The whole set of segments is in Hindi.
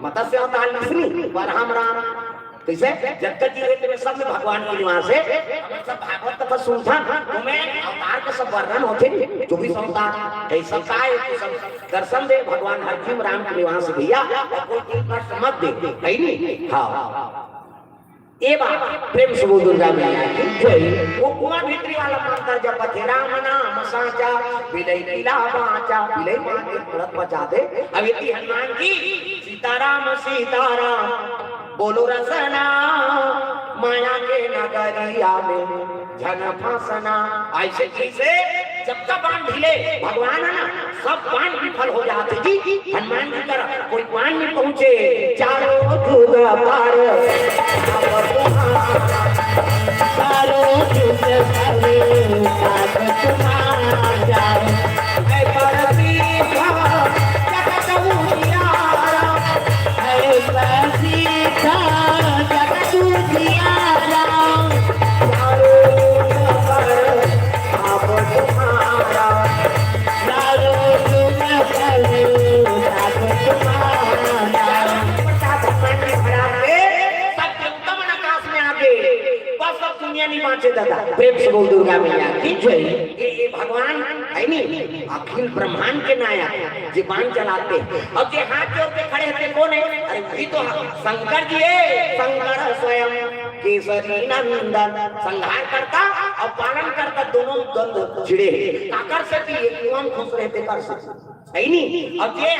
मत्स्य अवतार लिखनी बरहम राम कैसे जगत जी में सब में भगवान के निवास है सब भागवत तथा सुनता तुम्हें अवतार के सब वर्णन होते जो भी अवतार ऐसा का है सब दर्शन दे भगवान हरजीव राम के निवास भैया कोई समझ दे कहीं नहीं हाँ ये बात प्रेम से बोल दुर्गा मैया की जय वो कुआं भीतरी वाला मंत्र जब थे राम नाम साचा बिलई लीला बाचा बिलई मां के तुरंत बचा दे अब इति हनुमान जी सीताराम सीताराम बोलो रसना माया के नगरिया में झन फसना ऐसे कैसे जब तक बाण ढीले भगवान है ना सब बाण विफल हो जाते जी हनुमान जी तरफ कोई बाण नहीं पहुंचे चारों जुग पार चारों जुग पार तुम्हारा जाए ऐ परसी जगत उजियारा ऐ परसी जगत उजियारा चारों जुग पार आप तुम्हारा चारों जुग पार आप तुम्हारा दुनिया नहीं माचे दादा प्रेम से बोल दुर्गा मैया की जय ये भगवान है नहीं अखिल ब्रह्मांड के नायक जी बाण चलाते और ये हाथ जोड़ के खड़े थे कौन है अरे वही तो शंकर जी है शंकर स्वयं केसरी नंदन संहार करता और पालन करता दोनों द्वंद्व छिड़े काकर से भी एक नियम खुश रहते कर सकते है नहीं अब ये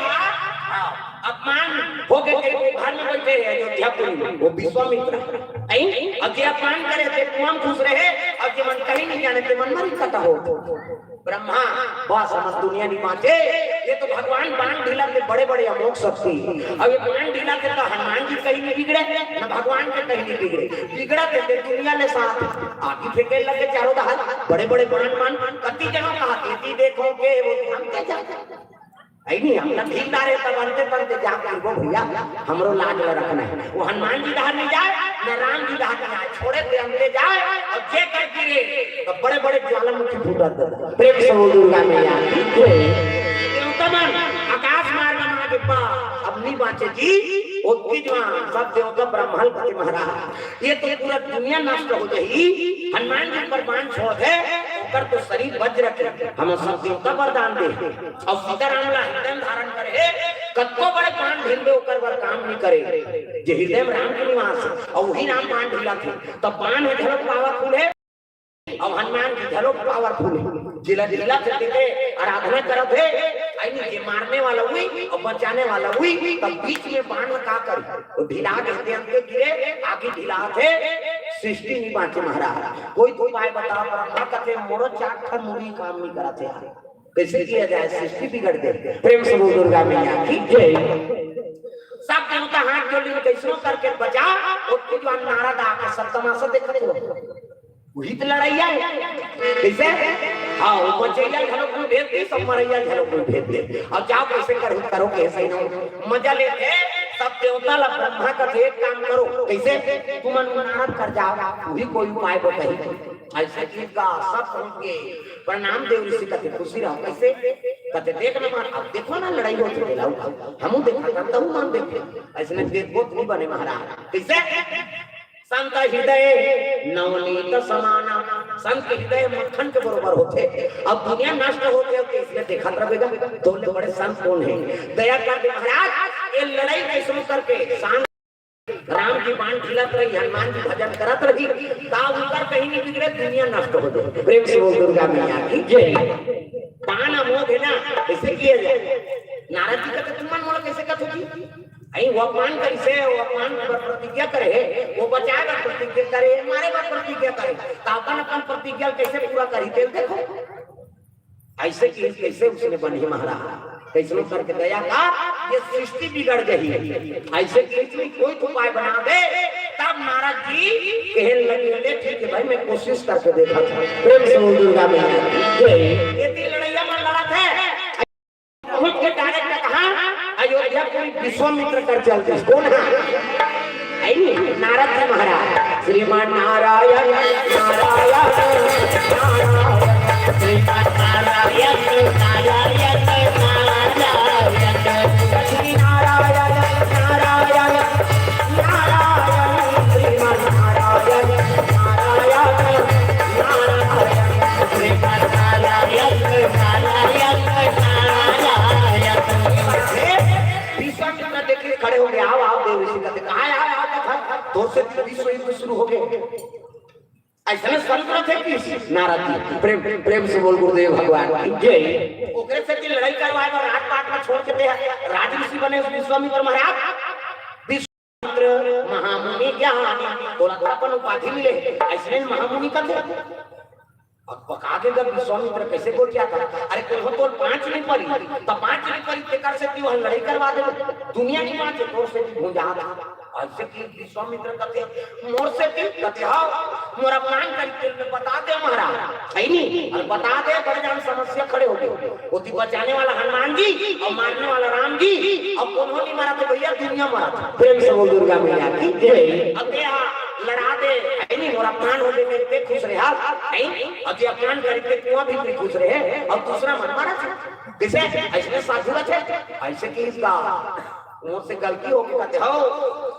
अपमान हो गए घर में बैठे अयोध्यापुरी में वो विश्वामित्र अब ये अपमान करे थे कुआं खुश रहे और ये मन कहीं नहीं जाने थे मन मरी कटा हो ब्रह्मा बस समझ दुनिया नहीं माचे ये तो भगवान बाण ढीला के बड़े बड़े अमोघ शक्ति अब ये बाण ढीला के तो हनुमान जी कहीं नहीं बिगड़े न भगवान के कहीं नहीं बिगड़े बिगड़ा थे दुनिया ने साथ आगे फेंके लगे चारों दाल बड़े बड़े बाण मान कति जगह कहा खेती देखोगे वो हम क्या जाते नहीं हम लठीदार है तब बनते बनते जाकर वो भैया हमरो लाज रखना है वो हनुमान जी दाहर नहीं जाए न राम जी दाहर नहीं जाए छोड़े थे हमले जाए और जे कर गिरे तो बड़े बड़े ज्वालामुखी फूटा प्रेम से बोल दुर्गा मैया आकाश मार्ग मां के पास अब नहीं बाँचे जी उत्ती जवान सब देवता ब्रह्मांड पति महाराज ये तो पूरा दुनिया नष्ट हो गई हनुमान जी पर बाण छोड़ दे कर तो शरीर वज्र रखे हम सब देवता वरदान दे और सीताराम ला हृदय धारण करे कत्तो बड़े बाण ढील में ओकर वर काम नहीं करे जे हृदय में राम के निवास और वही राम बाण ढीला थे तब बाण में झलक पावरफुल है अब हनुमान जी झलक पावरफुल है जिला जिला चलते थे आराधना करत है आई ये मारने वाला हुई और बचाने वाला हुई तब बीच में बाण का कर वो ढिला देते अंते गिरे आगे ढिला थे सृष्टि नहीं बांचे महाराज कोई तो उपाय बताओ ब्रह्मा कहते मोरो चाट खा मुरी काम नहीं कराते यार कैसे किया जाए सृष्टि बिगड़ दे प्रेम से बोल दुर्गा मैया की जय सब देवता हाथ जोड़ लिए कैसो करके बचा उसके जो नारद आके सब तमाशा देखते हो वही तो लड़ाइया है कैसे हाँ वो बचैया घरों को भेज दे सब मरैया घरों को भेज दे और जाओ कैसे करो कैसे ही ना मजा लेते सब देवता ला ब्रह्मा का एक काम करो कैसे तुम अनुमान कर जाओ वही कोई उपाय बताइए ऐसे चीज का सब होंगे प्रणाम देव ऋषि कहते खुशी रहो कैसे कहते देख ना मान अब देखो ना लड़ाई हो चुकी हम देखो हम तो मान देखे ऐसे देखो नहीं बने महाराज कैसे संत हृदय नवनीत समाना संत हृदय मक्खन के बरोबर होते अब दुनिया नष्ट होते हो इसलिए देखा रहेगा दोनों बड़े संत कौन है दया करके महाराज ये लड़ाई कैसे करके शांत राम की बाण खिलत रही हनुमान जी भजन करत रही ताव ऊपर कहीं नहीं बिगड़े दुनिया नष्ट हो जाए प्रेम से बोल दुर्गा मैया की जय बाण अमोघ है ना कैसे किया जाए नारद जी का तुम मन मोड़ कैसे कथो जी आई वो अपमान कैसे वो अपमान पर प्रतिज्ञा करे वो बचाएगा प्रतिज्ञा करे हमारे पर प्रतिज्ञा करे तो अपन अपन प्रतिज्ञा कैसे पूरा करी थे देखो ऐसे की कैसे उसने बनी महाराज कैसे करके दया का ये सृष्टि बिगड़ गई ऐसे की कोई उपाय बना दे तब नारद जी कहने लगे ठीक है भाई मैं कोशिश करके देखा था प्रेम से बोल दुर्गा मैया ये तीन लड़ाइया में लड़ा था पहुंच के डायरेक्ट कहा अयोध्या पूरी विश्वामित्र कर चलते कौन है नारद जी महाराज श्रीमान नारायण नारायण श्रीमान नारायण नारायण नारायण श्री नारायण नारायण न देखे खड़े हो गए, आओ आओ देव ऋषि कहते कहा आओ कथा तो से विश्व युद्ध शुरू हो गए। ऐसा संत थे कि नारद जी प्रेम प्रेम से बोल गुरुदेव भगवान की जय। ओकरे से की लड़ाई करवाए और रात पाट में छोड़ के दे राज ऋषि बने विश्वामित्र महाराज। विश्वामित्र महामुनि ज्ञानी बोला अपन उपाधि मिले ऐसे महामुनि का थे और पका के जब विश्वामित्र कैसे बोल क्या था अरे कोई तो 5 नहीं पड़ी तो 5 नहीं पड़ी ते कर सकती वह लड़ाई करवा दे दुनिया की 5 तोर से भी भूजा ऐसे कि विश्वामित्र कहते मोर से कहते हां मोरा प्राण करके में बता दे महाराज है नहीं और बता दे बड़े जान समस्या खड़े हो गए ओती बचाने वाला हनुमान जी और मारने वाला राम जी और कौन नहीं मारा तो भैया दुनिया मारा था। प्रेम से बोल दुर्गा मैया की जय। अते लड़ा दे है नहीं मोरा प्राण हो गए ते खुश रहे है और जे प्राण करके कुआं भी खुश रहे और दूसरा मन मारा था कैसे ऐसे साधु थे ऐसे कि इसका मुझसे गलती हो गई कहते हो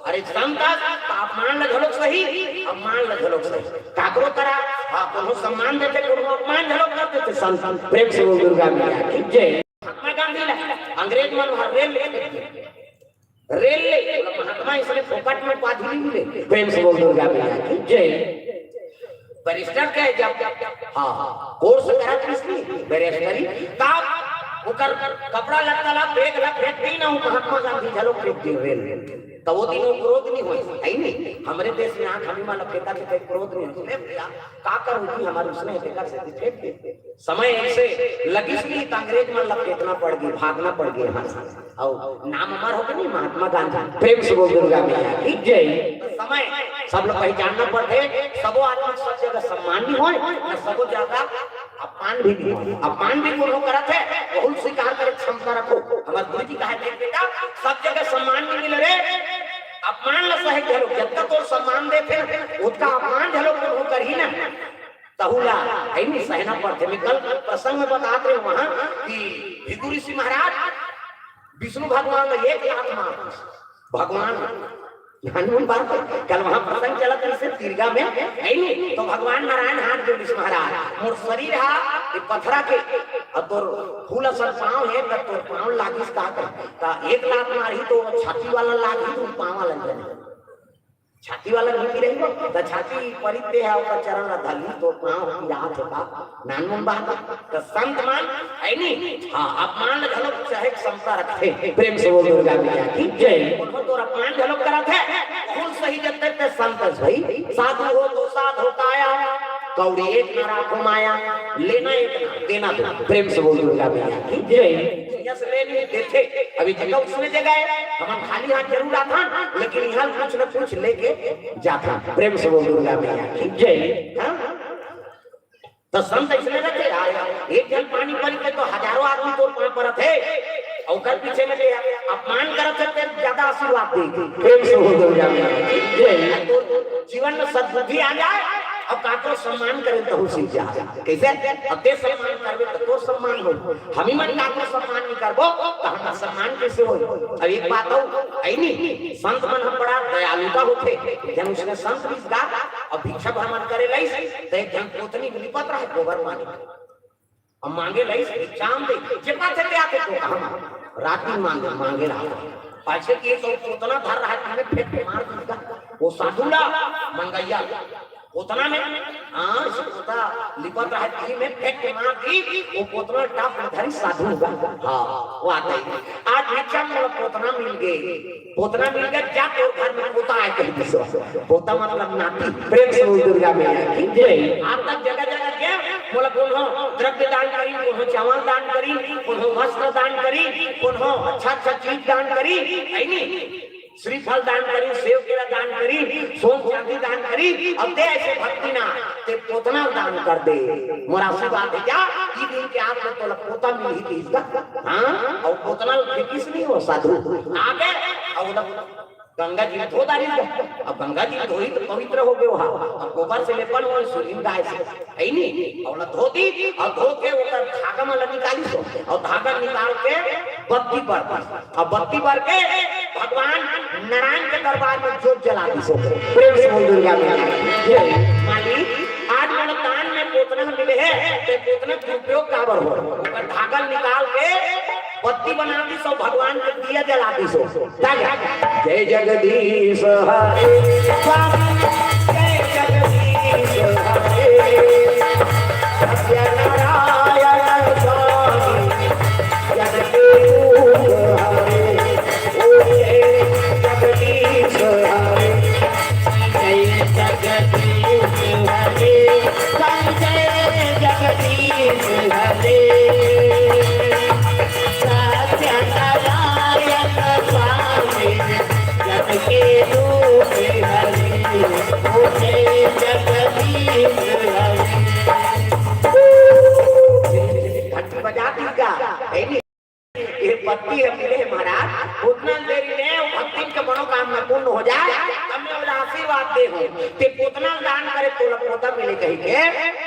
अरे संता आप मान ल झलक सही अब मान ल झलक सही काकरो करा हां कोनो सम्मान देते कोनो अपमान झलक करते थे संत। प्रेम से बोल दुर्गा मैया की जय। महात्मा गांधी अंग्रेज मन रेल ले महात्मा इसलिए फोकट में उपाधि नहीं मिले। प्रेम से बोल दुर्गा मैया की जय। बैरिस्टर कहे जब हां कोर्स करा किसने बैरिस्टरी तब उकर कपड़ा लत्ता ला फेंक दी ना महात्मा गांधी झलक फेंक दी रेल तो वो दिनों क्रोध नहीं हुई है नहीं हमारे देश में आंख हमी माला फेंका के कोई क्रोध नहीं होती भैया का कर होती हमारे उसने फेंका से फेंक दे समय ऐसे लगी सी अंग्रेज मन लग फेंकना पड़ गई भागना पड़ गया यहां से और नाम अमर हो गया नहीं महात्मा गांधी। प्रेम से बोल दुर्गा मैया की जय। समय सब लोग पहचानना पड़ते सबो आदमी सब जगह सम्मान भी होए और सबो जगह अपमान भी नहीं अपमान भी गुरु करत है बहुत स्वीकार करे क्षमता रखो हमारे गुरु जी कहा है बेटा सब जगह सम्मान नहीं मिल रे अपमान ल सहे झलो जब तक तो सम्मान दे फिर उसका अपमान झलो को कर ही ना तहुला है नहीं सहना पड़ते। मैं कल प्रसंग में बताते हैं वहां कि भृगु ऋषि महाराज विष्णु भगवान का 1 लाख मार भगवान हनुमान बात कल वहां प्रसंग चला कैसे तिरगा में है नहीं तो भगवान नारायण हाथ जोड़ महाराज मोर शरीर हा ये पथरा के अब तो फूल सर पांव है तब तो पांव लागिस का ता 1 लाख मारी तो छाती वाला लागी तो पांव वाला जाने छाती वाला नहीं रही तो छाती परिते है और चरण धली तो पांव की रात होगा नानमन बात तो संत मान है नहीं हां अपमान झलक चाहे क्षमता रखते। प्रेम से बोल दुर्गा मैया की जय। तो अपमान झलक करा थे फूल सही जब तक संत भाई साधु हो तो साध होता आया कौड़ी एक ना राखो माया लेना एक देना दो। प्रेम से बोल दुर्गा मैया की जय। यस लेने देते अभी जगह उसने जगह हम खाली हाथ जरूर आता लेकिन यहाँ कुछ न कुछ लेके जाता। प्रेम से बोल दुर्गा मैया की जय। तो संत इसलिए रहते एक जल पानी पड़ी के तो हजारों आदमी तो पानी पड़त है और कर पीछे में अपमान करत है ज्यादा आशीर्वाद दी। प्रेम से बोल दुर्गा मैया की जय। तो जीवन में सद्बुद्धि आ जाए अब काको सम्मान करे तो सीख जा कैसे अब ते सम्मान करबे तो सम्मान हो हम ही मन काको सम्मान नहीं करबो तो हमरा सम्मान कैसे हो। अब एक बात हो आई नहीं संत मन हम बड़ा दयालुता होते जब उसने संत विदा अब भिक्षा भ्रमण करे लई तो एक जन पोतनी लिपत रहे गोबर माने अब मांगे लई शाम दे जितना थे आते तो हम राती मांगे रहा पाछे के तो उतना धर रहा है हमें फेंक मार दूंगा वो साधुला मंगैया उतना में हां सुता लिपट रहा थी में फेंक के मार दी वो पोतना टाप धरी साधु होगा हां वो आता है आज अच्छा मोला पोतना मिल गए जा तो घर में पोता है कहीं दिसो पोता मतलब नाती। प्रेम से दुर्गा मैया की जय। आप तक जगह जगह के मोला कौन हो द्रव्य दान करी कौन हो चावल दान करी कौन हो वस्त्र दान करी कौन हो अच्छा चीज दान करी है नहीं श्रीफल दान करी सेव केला दान करी सोन चांदी दान करी अब दे ऐसे भक्ति ना ते पोतना दान कर दे मोरा सी बात है क्या ई दिन के आप तो पोता मिल ही थी इसका हां और पोतना किस नहीं हो साधु आगे और गंगा जी धो डाली अब गंगा जी धोई तो पवित्र हो गए वहां अब गोबर से लेपन और सुरीन गाय से है नहीं और धो दी और धो के ऊपर धागा में निकाली सो और धागा निकाल के बत्ती पर अब बत्ती पर के भगवान नारायण के दरबार में जोत जला दी सो। प्रेम से बोल दुर्गा मैया मालिक आज मन दान में पोतना मिले है तो पोतना के उपयोग काबर हो धागा निकाल के पत्ती बना दी सो भगवान के दिया जला दी सो जय जगदीश हरे स्वामी जय जगदीश हरे सत्यनारायण स्वामी जगदीश हरे ओ जय जगदीश हरे जय जगदीश हरे जय जगदीश हरे ये पत्ती है मिले महाराज उतना देरी में भक्ति के मनोकामना पूर्ण हो जाए हमें और आशीर्वाद दे हो ते उतना दान करे तो लपोता मिले कहीं के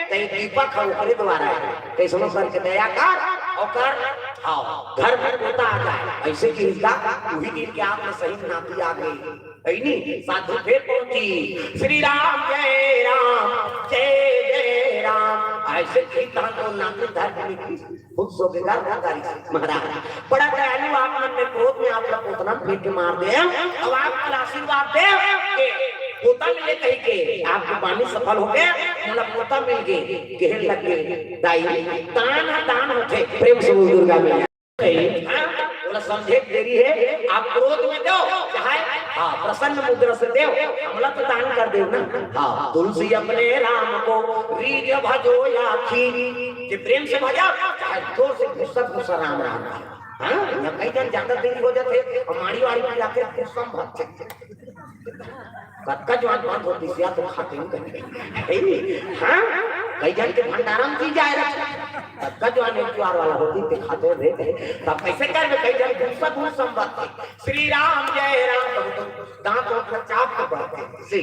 तई दीपक हम करे दोबारा कैसे नो करके दया कर और कर आओ घर में पोता आ जाए ऐसे की इसका वही दिन के आपने सही नाती आ गई ऐनी साधु फिर पहुंची श्री राम जय राम ऐसे की तांडव नाती धर की खुद सो के घर महाराज बड़ा दयालु आप मन में क्रोध में आप लोग उतना फेंक के मार दे अब आपका आशीर्वाद दे पोता मिले कहीं के आपके पानी सफल हो गए मतलब पोता मिल गए कहने लग गए दाई दान होते प्रेम से दुर्गा में बोला समझे देरी है आप क्रोध में दो चाहे हाँ प्रसन्न मुद्रा से दो हमला तो दान कर दो ना हाँ तुलसी अपने राम को रीज भजो या खी प्रेम से भजा चाहे जोर से गुस्सा राम राम हाँ या कई जन ज्यादा देरी हो जाते और माड़ी वाड़ी में जाके गुस्सा भगते कक्का जवान बंद होती सिया तो खाते नहीं हाँ कई जन के भंडारण की जाए कक्का जवान एक द्वार वाला होती ते खाते रहते तब कैसे कर कई जन गुस्सा गुस्सा संबंध श्री राम जय राम दांत और चाप के बढ़ते सी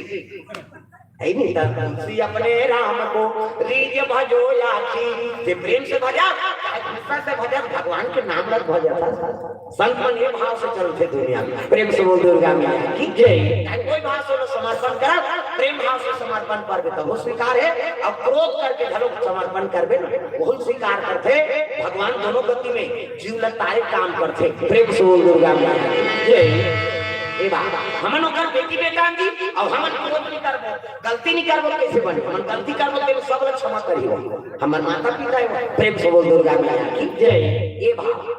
नहीं तुलसी अपने राम को रीज भजो याची प्रेम से भजा गुस्सा से भजा भगवान के नाम लग भजा संत मन ये भाव से चलते दुनिया में प्रेम से बोल दुर्गा मैया की जय कोई भाव से समर्पण कर प्रेम भाव से समर्पण कर तो वो स्वीकार है अब क्रोध करके घरों समर्पण करबे वो स्वीकार करते भगवान दोनों गति में जीव लगतारे काम करते प्रेम से बोल दुर्गा मैया की जय हमन ओकर बेटी बेटा जी और हमन क्रोध नहीं करबो गलती नहीं करबो कैसे बने हमन गलती करबो तो सब लोग क्षमा करियो हमर माता पिता है प्रेम से बोल दुर्गा मैया की जय ये भाव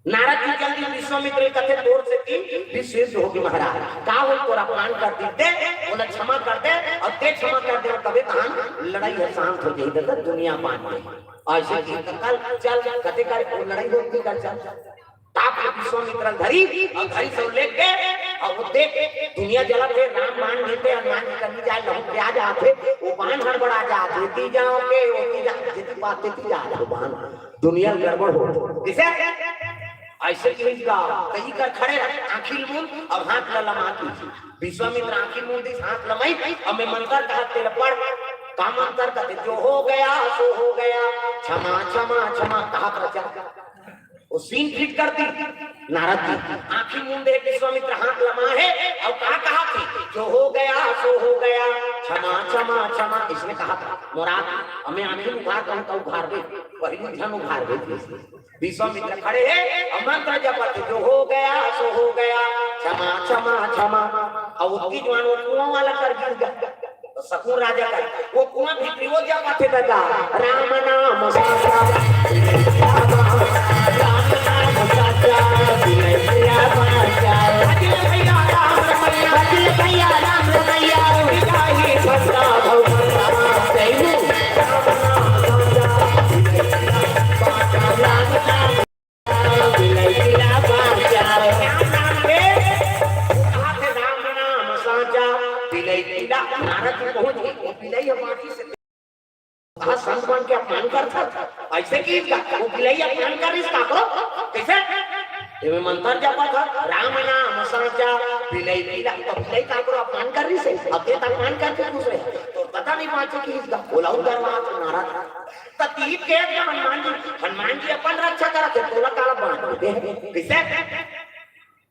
नारद जी जल्दी विश्वामित्र कथे तोड़ से की विशेष होगी महाराज का हो तोरा प्राण कर दीते उन्हें क्षमा कर दे और ते क्षमा कर दे और तबे कहां लड़ाई है शांत हो जाएगी तो दुनिया बांट दे ऐसे की कल चल कथे कर लड़ाई होती कर चल ताप विश्वामित्र धरी और धरी सब लेके और वो देख दुनिया जला थे राम बाण देते हनुमान जी करनी जाए लहू क्या जाते वो बाण हड़बड़ा जाते ती जाओगे वो ती जा जितनी बातें ती जा वो बाण दुनिया गड़बड़ हो किसे ऐसे की इसका कहीं कर खड़े रहे आंखिल मूंद और हाथ ललमाती विश्वामित्र आंखिल मूंद इस हाथ लमाई और मैं मंत्र कहा तेल पढ़ का मंत्र कहते जो हो गया सो हो गया क्षमा क्षमा क्षमा कहा प्रचार वो सीन फिट कर दी नारद जी आंखी मूंदे विश्वामित्र हाथ लमा है और कहा थी जो हो गया सो हो गया क्षमा क्षमा क्षमा इसने कहा था मुराद हमें आंखें उघार कहूं तो उघार दे वही धन उघार दे विश्वामित्र खड़े हैं और मंत्र जपते जो हो गया सो हो गया क्षमा क्षमा क्षमा और उसकी जवान वो कुआं वाला कर गिर गया तो सकून राजा का वो कुआं भीतरी वो जपते लगा राम नाम संत बन के अपमान करता ऐसे की वो बिलैया अपमान कर इसका करो कैसे ये मंत्र जपा था राम नाम साचा बिलै बिलै तो बिलै का करो अपमान कर रही से अब ये अपमान करके दूसरे तो पता नहीं पाचे कि इसका बोलाऊ दरवाजा नारा था तीर के हनुमान जी अपन रक्षा करते तोला काला बना दे कैसे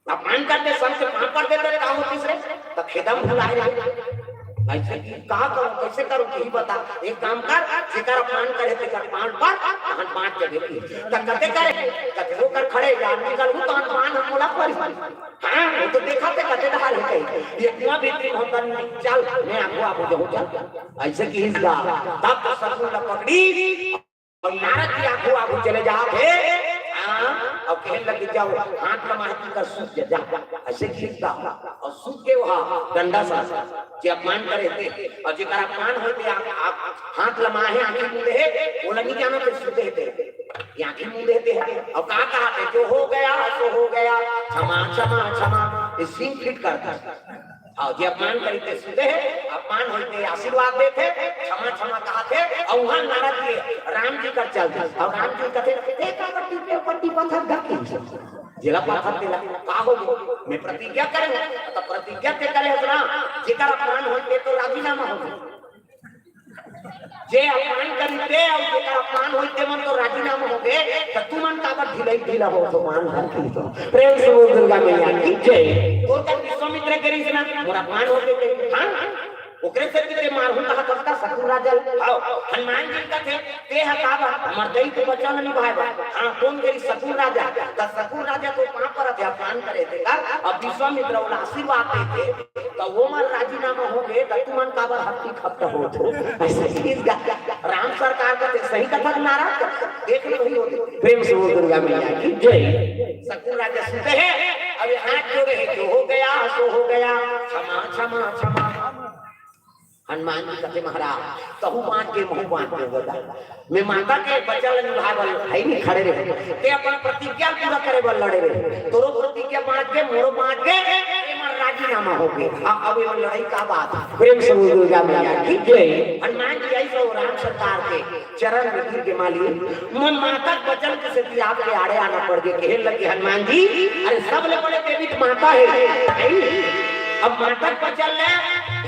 अपमान करते संत से वहां पर देते काम तीसरे तो खेदम भुलाए ऐसे कहा करो कैसे करो यही बता। एक काम कर जेकर अपमान करे तेकर पान पर हन पांच जगह की त कते करे कते वो कर खड़े आदमी कर तो अनुमान हम मोला पर। हां वो तो देखा ते कते ढाल है ये कुआं भीतर होता नहीं चल मैं आपको आप जाऊं चल ऐसे की हिस्सा तब तो सब लोग पकड़ी और नारद जी आंखों आंखों चले जाओ और कहने लगे जाओ हाथ लमाही कर सूख जा ऐसे खींचता और सूख के वहां डंडा सा जे अपमान करे थे और जेकर अपमान होते आप हाथ लमाहे आंखें मुंदे है वो नहीं जाना तो सूखे थे आंखें मुंदे थे और कहा थे जो हो गया सो हो गया क्षमा क्षमा क्षमा इस सीन फिट करता और जे अपमान करते सुते अपमान होते आशीर्वाद देते क्षमा क्षमा कहते और वहां नारद जी राम जी कर चलते और राम जी कहते देखा पट्टी पे पट्टी पत्थर ढकी जिला पत्थर दिला का हो मैं प्रतिज्ञा करूंगा तो प्रतिज्ञा के करे हजरा जेकर अपमान होते तो राजीनामा हो जे अपमान करते और जेकर अपमान होते मन तो राजीनामा हो गए तो तू मन का पर ढिलाई ढीला हो तो मान धर की तो प्रेम से बोल दुर्गा मैया की जय। और का विश्वामित्र करी से ना मोरा अपमान होते हां ओकरे से के मारहु कहा करता सकूर राजा आओ हनुमान जी का थे ते हकाबा हमर दई के बचन नहीं भाई हां कौन करी सकूर राजा त सकूर राजा तो कहां पर थे अपमान करे थे का अब विश्वामित्र वाला आशीर्वाद देते तो वो मन राजीनामा हो गए त तू मन काबर हत्ती खपटा हो तो ऐसे चीज राम सरकार का सही कथा नाराज देख लो वही होते। प्रेम से बोल दुर्गा मैया की जय। सकूर राजा सुनते हैं अब हाथ जोड़े हैं जो हो गया सो हो गया क्षमा क्षमा क्षमा हनुमान जी कहते महाराज कहू बांट के मुंह बांट के बता मैं माता के बचल निभावल है नहीं खड़े रहे ते अपन प्रतिज्ञा पूरा करे बल लड़े रहे तोरो प्रतिज्ञा बांट के मोरो बांट के एमर राजीनामा हो गए अब ये लड़ाई का बात प्रेम से बोल दुर्गा मैया की जय। हनुमान जी ऐसे राम सरकार के चरण में गिर के माली मन माता बचल के से आपके आड़े आना पड़ गए कहे लगे हनुमान जी अरे सब ले बड़े देवी माता है अब माता बचल ले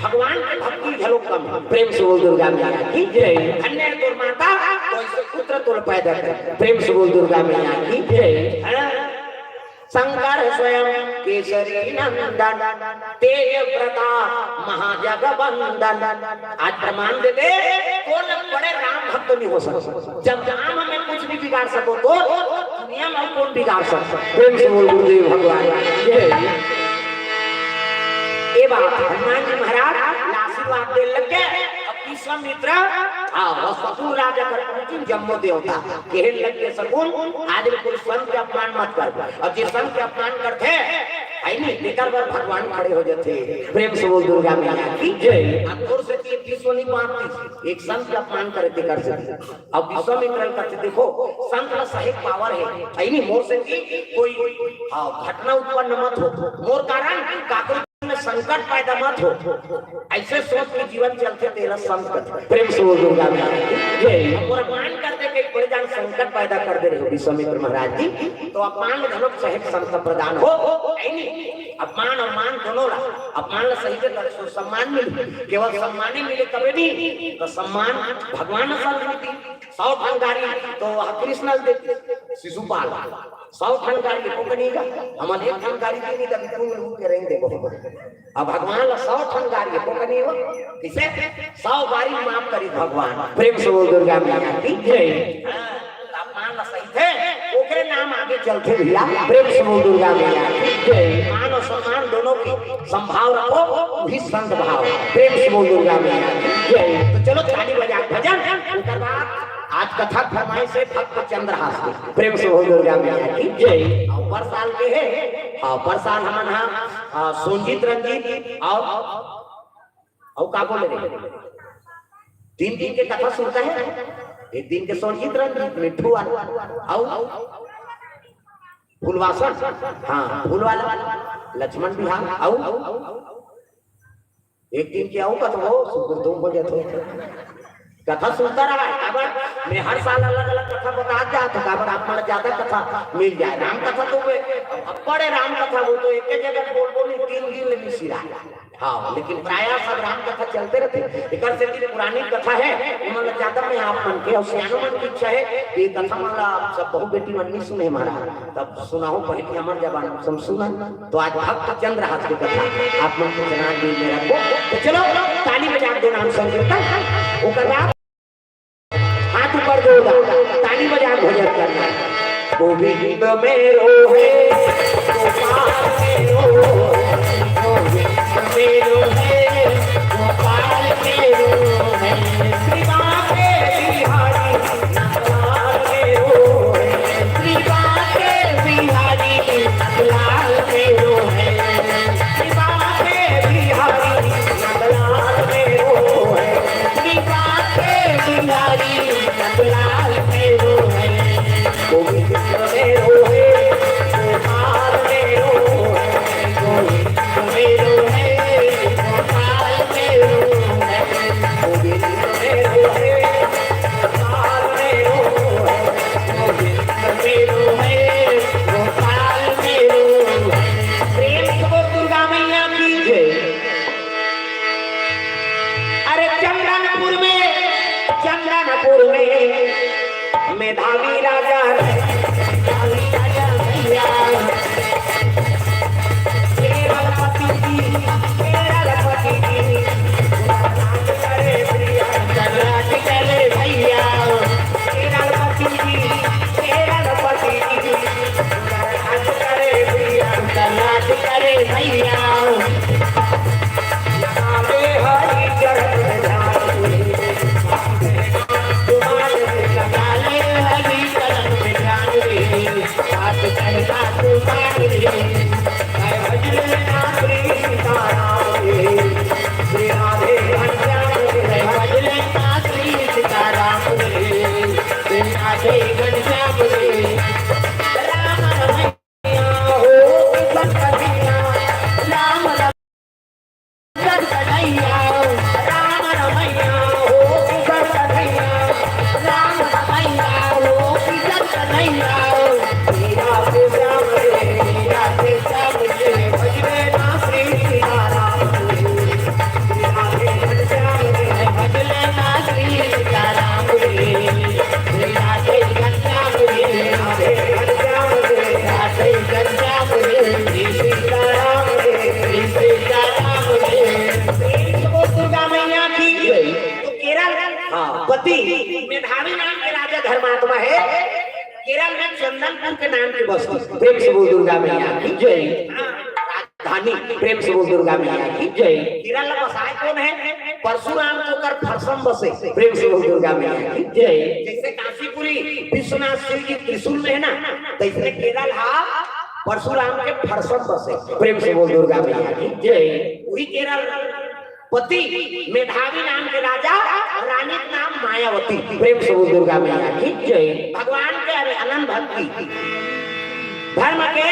भगवान की भक्ति झलो कम प्रेम से बोल दुर्गा मैया की जय। अन्य तो माता तो पुत्र तो पैदा कर प्रेम से बोल दुर्गा मैया की जय। शंकर स्वयं केसरी नंदन तेज प्रताप महाजगवंदन आज प्रमाण दे दे कौन बड़े राम भक्त नहीं हो सकता जब राम में कुछ भी बिगाड़ सको तो दुनिया में कौन बिगाड़ सकता प्रेम से बोल गुरुदेव भगवान जय। ये बात हनुमान जी महाराज आशीर्वाद दे लगे विश्वामित्र सकून राजा कर जम्मो देवता कहने लगे सकून आज कोई संत के अपमान मत कर और जिस संत के अपमान करते है नहीं लेकर भगवान खड़े हो जाते। प्रेम से बोल दुर्गा मैया की जय। अब से विश्व नहीं मानती एक संत के अपमान करते कर सकते अब विश्वामित्र करते देखो संत का सही पावर है नहीं मोर से कोई घटना उत्पन्न मत हो मोर कारण काकुर संकट पैदा मत हो ऐसे सोच के जीवन चलते तेरा संकट प्रेम से बोल दुर्गा मैया और अपमान करते कई बड़े जान संकट पैदा कर दे रहे विश्वामित्र महाराज जी तो अपमान धनक सहित संत प्रदान हो नहीं अपमान और मान दोनों अपमान सही से सम्मान मिले केवल सम्मान ही मिले कभी नहीं तो सम्मान भगवान संस्कृति 100 ठंगारी तो कृष्ण देते शिशुपाल 100 ठंगारी को करेगा हमारे एक ठंगारी की नहीं कभी तुम लोग के रहेंगे अब भगवान 100 ठंगारी को करेगा किसे 100 बारी माफ करी भगवान प्रेम से बोल दुर्गा मैया की जय। अपमान सही थे ओकरे नाम आगे चलते भैया प्रेम से बोल दुर्गा मैया की जय। मान और सम्मान दोनों की संभाव रखो भी संत भाव प्रेम से बोल दुर्गा मैया की जय। तो चलो ताली बजा भजन आज कथा फरमाई से भक्त चंद्रहास के प्रेम से बोल दुर्गा मैया की जय। पर साल के है पर साल हम यहाँ सोनजीत रंजीत और का बोले 3 दिन के कथा सुनता है एक दिन के सोनजीत रंजीत मिठू और फूलवासन हाँ फूल वाला लक्ष्मण बिहार और एक दिन के आओ का तो सुकुर तुम हो जाते कथा सुनता रहा है मैं हर साल अलग अलग कथा बता जाता काबर आप मन ज्यादा कथा मिल जाए राम कथा तो बड़े राम कथा वो तो एक जगह बोल बोल 3 दिन में मिसिरा हाँ, लेकिन प्राय सब राम कथा चलते रहते। एक से पुरानी कथा है, मतलब ज्यादा में आप मन के और सियानो मन की इच्छा है ये कथा मतलब आप सब बहु बेटी मन नहीं सुने हमारा, तब सुनाओ पहले कि हमारे जबान सब सुना। तो आज भक्त चंद्रहास की कथा आप मन को सुना दी मेरा को। तो चलो ताली बजा दो नाम संकीर्तन ओकर बाद हाथ ऊपर दो ताली बजा भजन करना। गोविंद मेरो है गोपाल मेरो मेरो है गोपाल मेरो है श्री बाके बिहारी नंदलाल मेरो है श्री बाके बिहारी नंदलाल मेरो है श्री बाके बिहारी नंदलाल मेरो है श्री बाके बिहारी नंदलाल मेरो है गोविंद मेरो है गोपाल मेरो है गोविंद मेरो मेधावी राजा भैया केरलपति राज करे प्रिया राज करे भैया केरलपति राज करे प्रिया राज करे भैया हरि चरण मेधावी नाम के राजा धर्मात्मा है। केरल में चंदनपुर के नाम की बस्ती प्रेम से बोल दुर्गा मैया की जय। राजधानी प्रेम से बोल दुर्गा मैया की जय। केरल में बसाए कौन है? परशुराम को कर फरसम बसे प्रेम से बोल दुर्गा मैया की जय। जैसे काशीपुरी विश्वनाथ शिव जी त्रिशूल में है ना, तो इसमें केरल हा परशुराम के फरसम बसे प्रेम से बोल दुर्गा मैया की जय। वही केरल पति मेधावी नाम के राजा, रानी का नाम मायावती प्रेम से बोल दुर्गा मैया की जय। भगवान के अनंत भक्ति धर्म के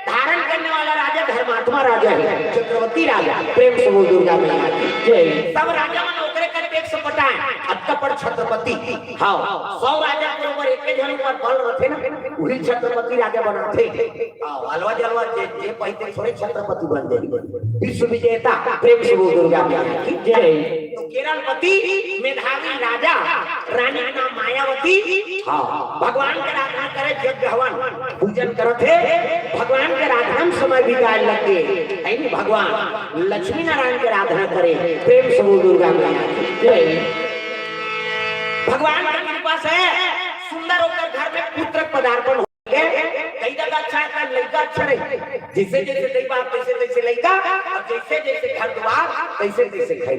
धारण करने वाला राजा धर्मात्मा राजा है, चक्रवर्ती राजा प्रेम से बोल दुर्गा मैया की जय। सब राजा मन ओकरे कर एक सौ पटाए अत्तपड़ छत्रपति। हाँ, 100 राजा के ऊपर एक जन पर बल रखे ना, वही छत्रपति राजा बनाते। अलवा जलवा जे पहले थोड़े छत्रपति बन गए। विश्व विजेता प्रेम से बोल दुर्गा मैया की जय। तो केरलपति मेधावी राजा, रानी का नाम मायावती। हाँ, भगवान के आराधना करे, यज्ञ हवन पूजन करते, भगवान के आराधना समय बिताए लगे। भगवान लक्ष्मी नारायण के आराधना करे प्रेम से बोल दुर्गा मैया की जय। भगवान की कृपा से सुंदर होकर घर में पुत्र पदार्पण हो गए। कई जगह अच्छा है, लड़का अच्छा रहे, जैसे जैसे दैवा तैसे तैसे लड़का, और जैसे जैसे घर द्वार तैसे तैसे घर।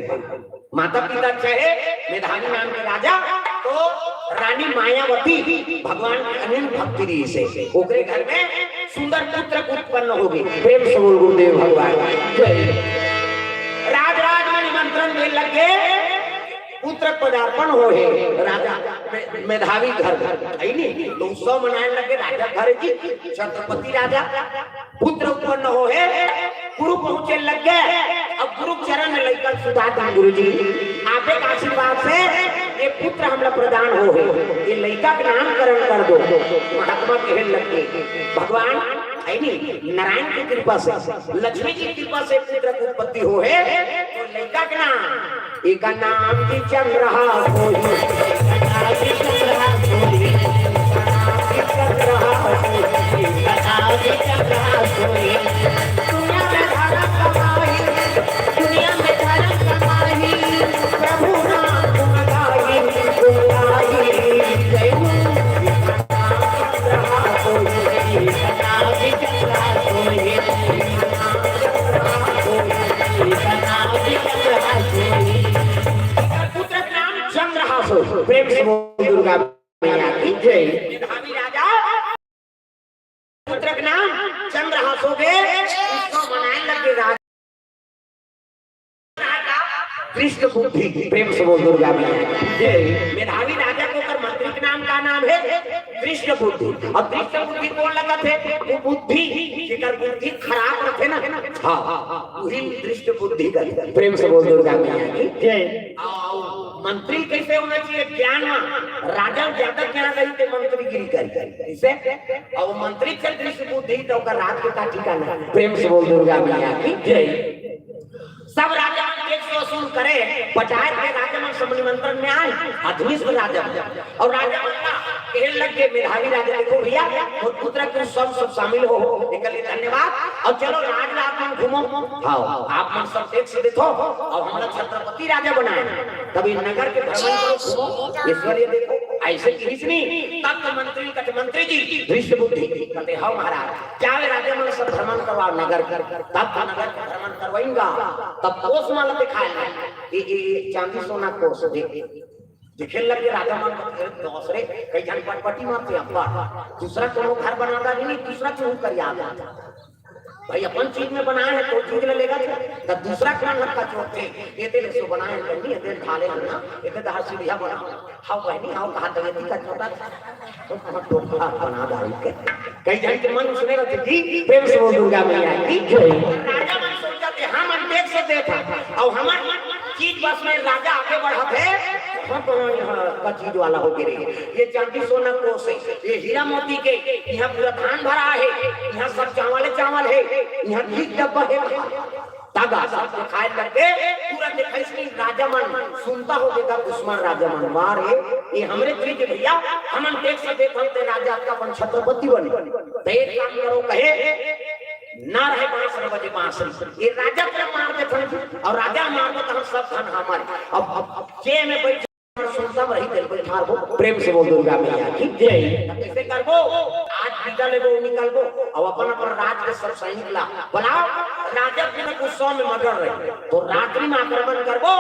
माता पिता अच्छा है, मेधावी नाम के राजा, तो रानी मायावती भगवान की अनंत भक्ति रही से ओकरे घर में सुंदर पुत्र उत्पन्न हो गए प्रेम से बोल गुरुदेव भगवान जय। राज में निमंत्रण दे लगे, पुत्र पदार्पण हो है राजा मेधावी घर है नहीं, तो उत्सव मनाने लगे राजा घर की। छत्रपति राजा पुत्र उत्पन्न हो है, गुरु पहुंचे लग गए। अब गुरु चरण में लेकर सुधाकर गुरु जी आपके आशीर्वाद से ये पुत्र हमला प्रदान हो है, ये लड़का का नामकरण कर दो। महात्मा कहने लगे भगवान है नहीं नारायण की कृपा से लक्ष्मी जी की कृपा से पुत्र की उत्पत्ति हो है तो लड़का के नाम एक नाम की चल रहा कोई चल रहा कोई चल रहा कोई दुनिया में धर्म कमाई दुनिया में धर्म कमाई प्रभु नाम गुणगाई गुणगाई जय प्रेम से दुर्गा मैया की जय। मेधावी राजा पुत्र का नाम चंद्रहास हो गए उसको मनाने लगे राजा कृष्ण बुद्धि प्रेम से बोल दुर्गा मैया की जय। मेधावी राजा को कर मंत्री के नाम का नाम है कृष्ण बुद्धि और कृष्ण बुद्धि कौन लगा थे वो बुद्धि जेकर बुद्धि खराब रखे ना हाँ वही दृष्ट बुद्धि का प्रेम से बोल दुर्गा मैया की जय। मंत्री कैसे होना चाहिए ज्ञान राजा ज्यादा ज्ञान रही थे मंत्री गिरी करी इसे और मंत्री चल दृष्ट बुद्धि तो राज के का ठिकाना प्रेम से बोल दुर्गा मैया की जय। सब राजा टैक्स वसूल करे बचाए के राजा में समनिमंत्रण में आए अधमिष्ट राजा और राजा कहने लग गए मेधावी राजा देखो भैया और पुत्र के सब शामिल हो निकल धन्यवाद और चलो राज आप घूमो हाँ आप मन सब टैक्स देखो और हमारा छत्रपति राजा बनाए कभी नगर के भ्रमण करो घूमो ईश्वरीय देखो ऐसे किसी नहीं तब तो मंत्री जी दृष्ट बुद्धि कहते हाँ महाराज क्या वे राजा मन सब भ्रमण करवाओ नगर कर तब तो नगर का भ्रमण करवाएंगा तब कोस माल दिखाएगा ये चांदी सोना कोस दिखे लगे राजा मान दूसरे कई जन पटपटी मारते अब्बा दूसरा कोनो घर बनाता नहीं दूसरा क्यों कर याद आता भाई अपन चीज में बनाए है तो चीज लेगा तो दूसरा कौन हक का चोटे ये तेरे से बनाए करनी ये तेरे ढाले ना ये तेरे दहर सीढ़ियां बना हाउ बहनी हाउ कहा दवेती का छोटा तो टोकरा बना दाई के कई जन के मन सुने रहते जी प्रेम से बोल दुर्गा मैया की जय। राजा मन सोचता थे हम देख से देखा और हमार चीज बस में राजा आगे बढ़त है हम का चीज वाला हो गए ये चांदी सोना कोस है ये हीरा मोती के यहाँ पूरा धान भरा है यहाँ सब चावल है यहाँ घी डब्बा है तागा सब खाए लगे पूरा दिखाई से राजा मन सुनता हो देगा दुश्मन राजा मन मार है ये हमरे चीज भैया हमन देख से देखते राजा का अपन छत्रपति बने एक काम करो कहे ना रहे बांस न बजे बांसुरी ये राजा को मार देते और राजा मार दे तो सब धन हमारे अब जे में बैठ सुनता रही दिल पर ठार हो प्रेम से बोल दुर्गा मैया की जय। कैसे करबो आज विदा लेबो निकलबो और अपन राज के सब सैनिक ला बुलाओ राजा के गुस्सा में मगर रहे तो रात्रि में आक्रमण करबो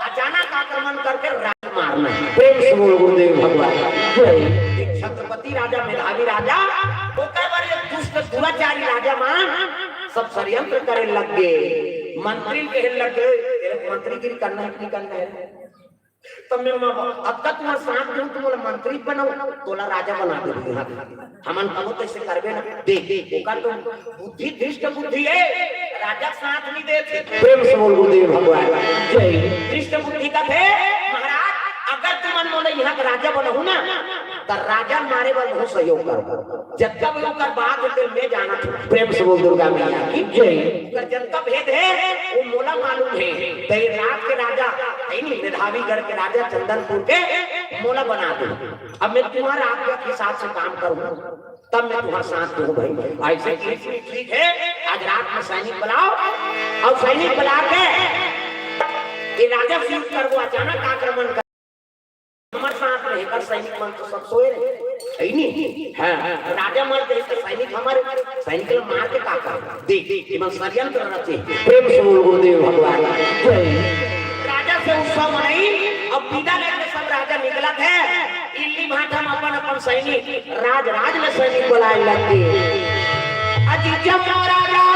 अचानक आक्रमण करके राज मारना प्रेम से बोल गुरुदेव भगवान जय। छत्रपति राजा मेधावी राजा ओकर बारे दुष्ट दुराचारी राजा मान सब षड्यंत्र करे लग गए मंत्री कहने लग गए तेरे मंत्रीगिरी करना है नहीं करना है तब मैं अब तक तुम्हारा साथ दूं तुम मंत्री बनाओ तोला राजा बना दे हमन कहो तो ऐसे करबे ना देख ओकर तो बुद्धि दृष्ट बुद्धि है राजा साथ नहीं देते प्रेम से बोल गुरुदेव भगवान जय। दृष्ट बुद्धि का थे महाराज अगर तुम मोले यहाँ का राजा बनहु ना तो राजा मारे वाले बहुत सहयोग कर जब तक ओकर बात दिल में जाना प्रेम से बोल दुर्गा मैया की जय। अगर जनता भेद है वो मोला मालूम है तेरे रात के राजा है नहीं मेधावीगढ़ के राजा चंदनपुर के मोला बना दूं अब मैं तुम्हारा आज्ञा के हिसाब से काम करूं तब मैं तुम्हारे साथ हूँ भाई ऐसे ठीक है आज रात में सैनिक बुलाओ और सैनिक बुला के ये राजा सिंह कर वो अचानक आक्रमण कर हमारे साथ रहेगा सैनिक मन तो सब सोए रहे नहीं हाँ राजा मर गए तो सैनिक हमारे सैनिक लोग मार के काका देख मन षड्यंत्र रचे प्रेम से बोल गुरुदेव भगवान राजा से उत्सव मनाई अब विदा लेके सब राजा निकला थे इल्ली भाटा में अपन सैनिक राज में सैनिक बुलाए लगे अजी जमो राजा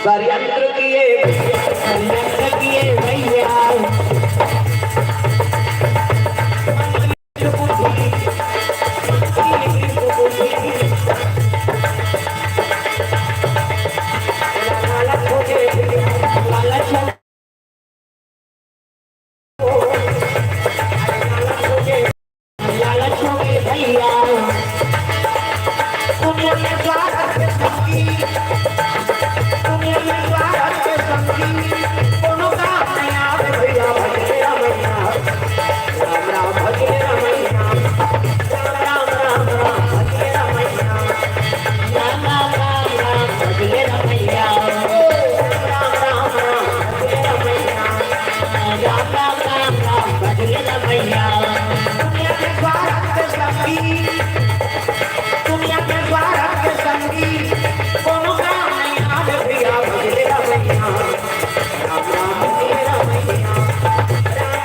षड्यंत्र किए भैया लालच हो गए भैया संगी दुनिया में स्वार्थ के संगी कोनो काम नहीं आवे भैया भजने रमैया राम राम भजने रमैया राम राम राम भजने रमैया राम राम राम भजने रमैया राम राम राम भजने रमैया राम राम राम भजने रमैया दुनिया के स्वार्थ के संगी दुनिया के स्वार्थ के संगी कोनो काम नहीं आवे भैया भजने रमैया राम राम भजने रमैया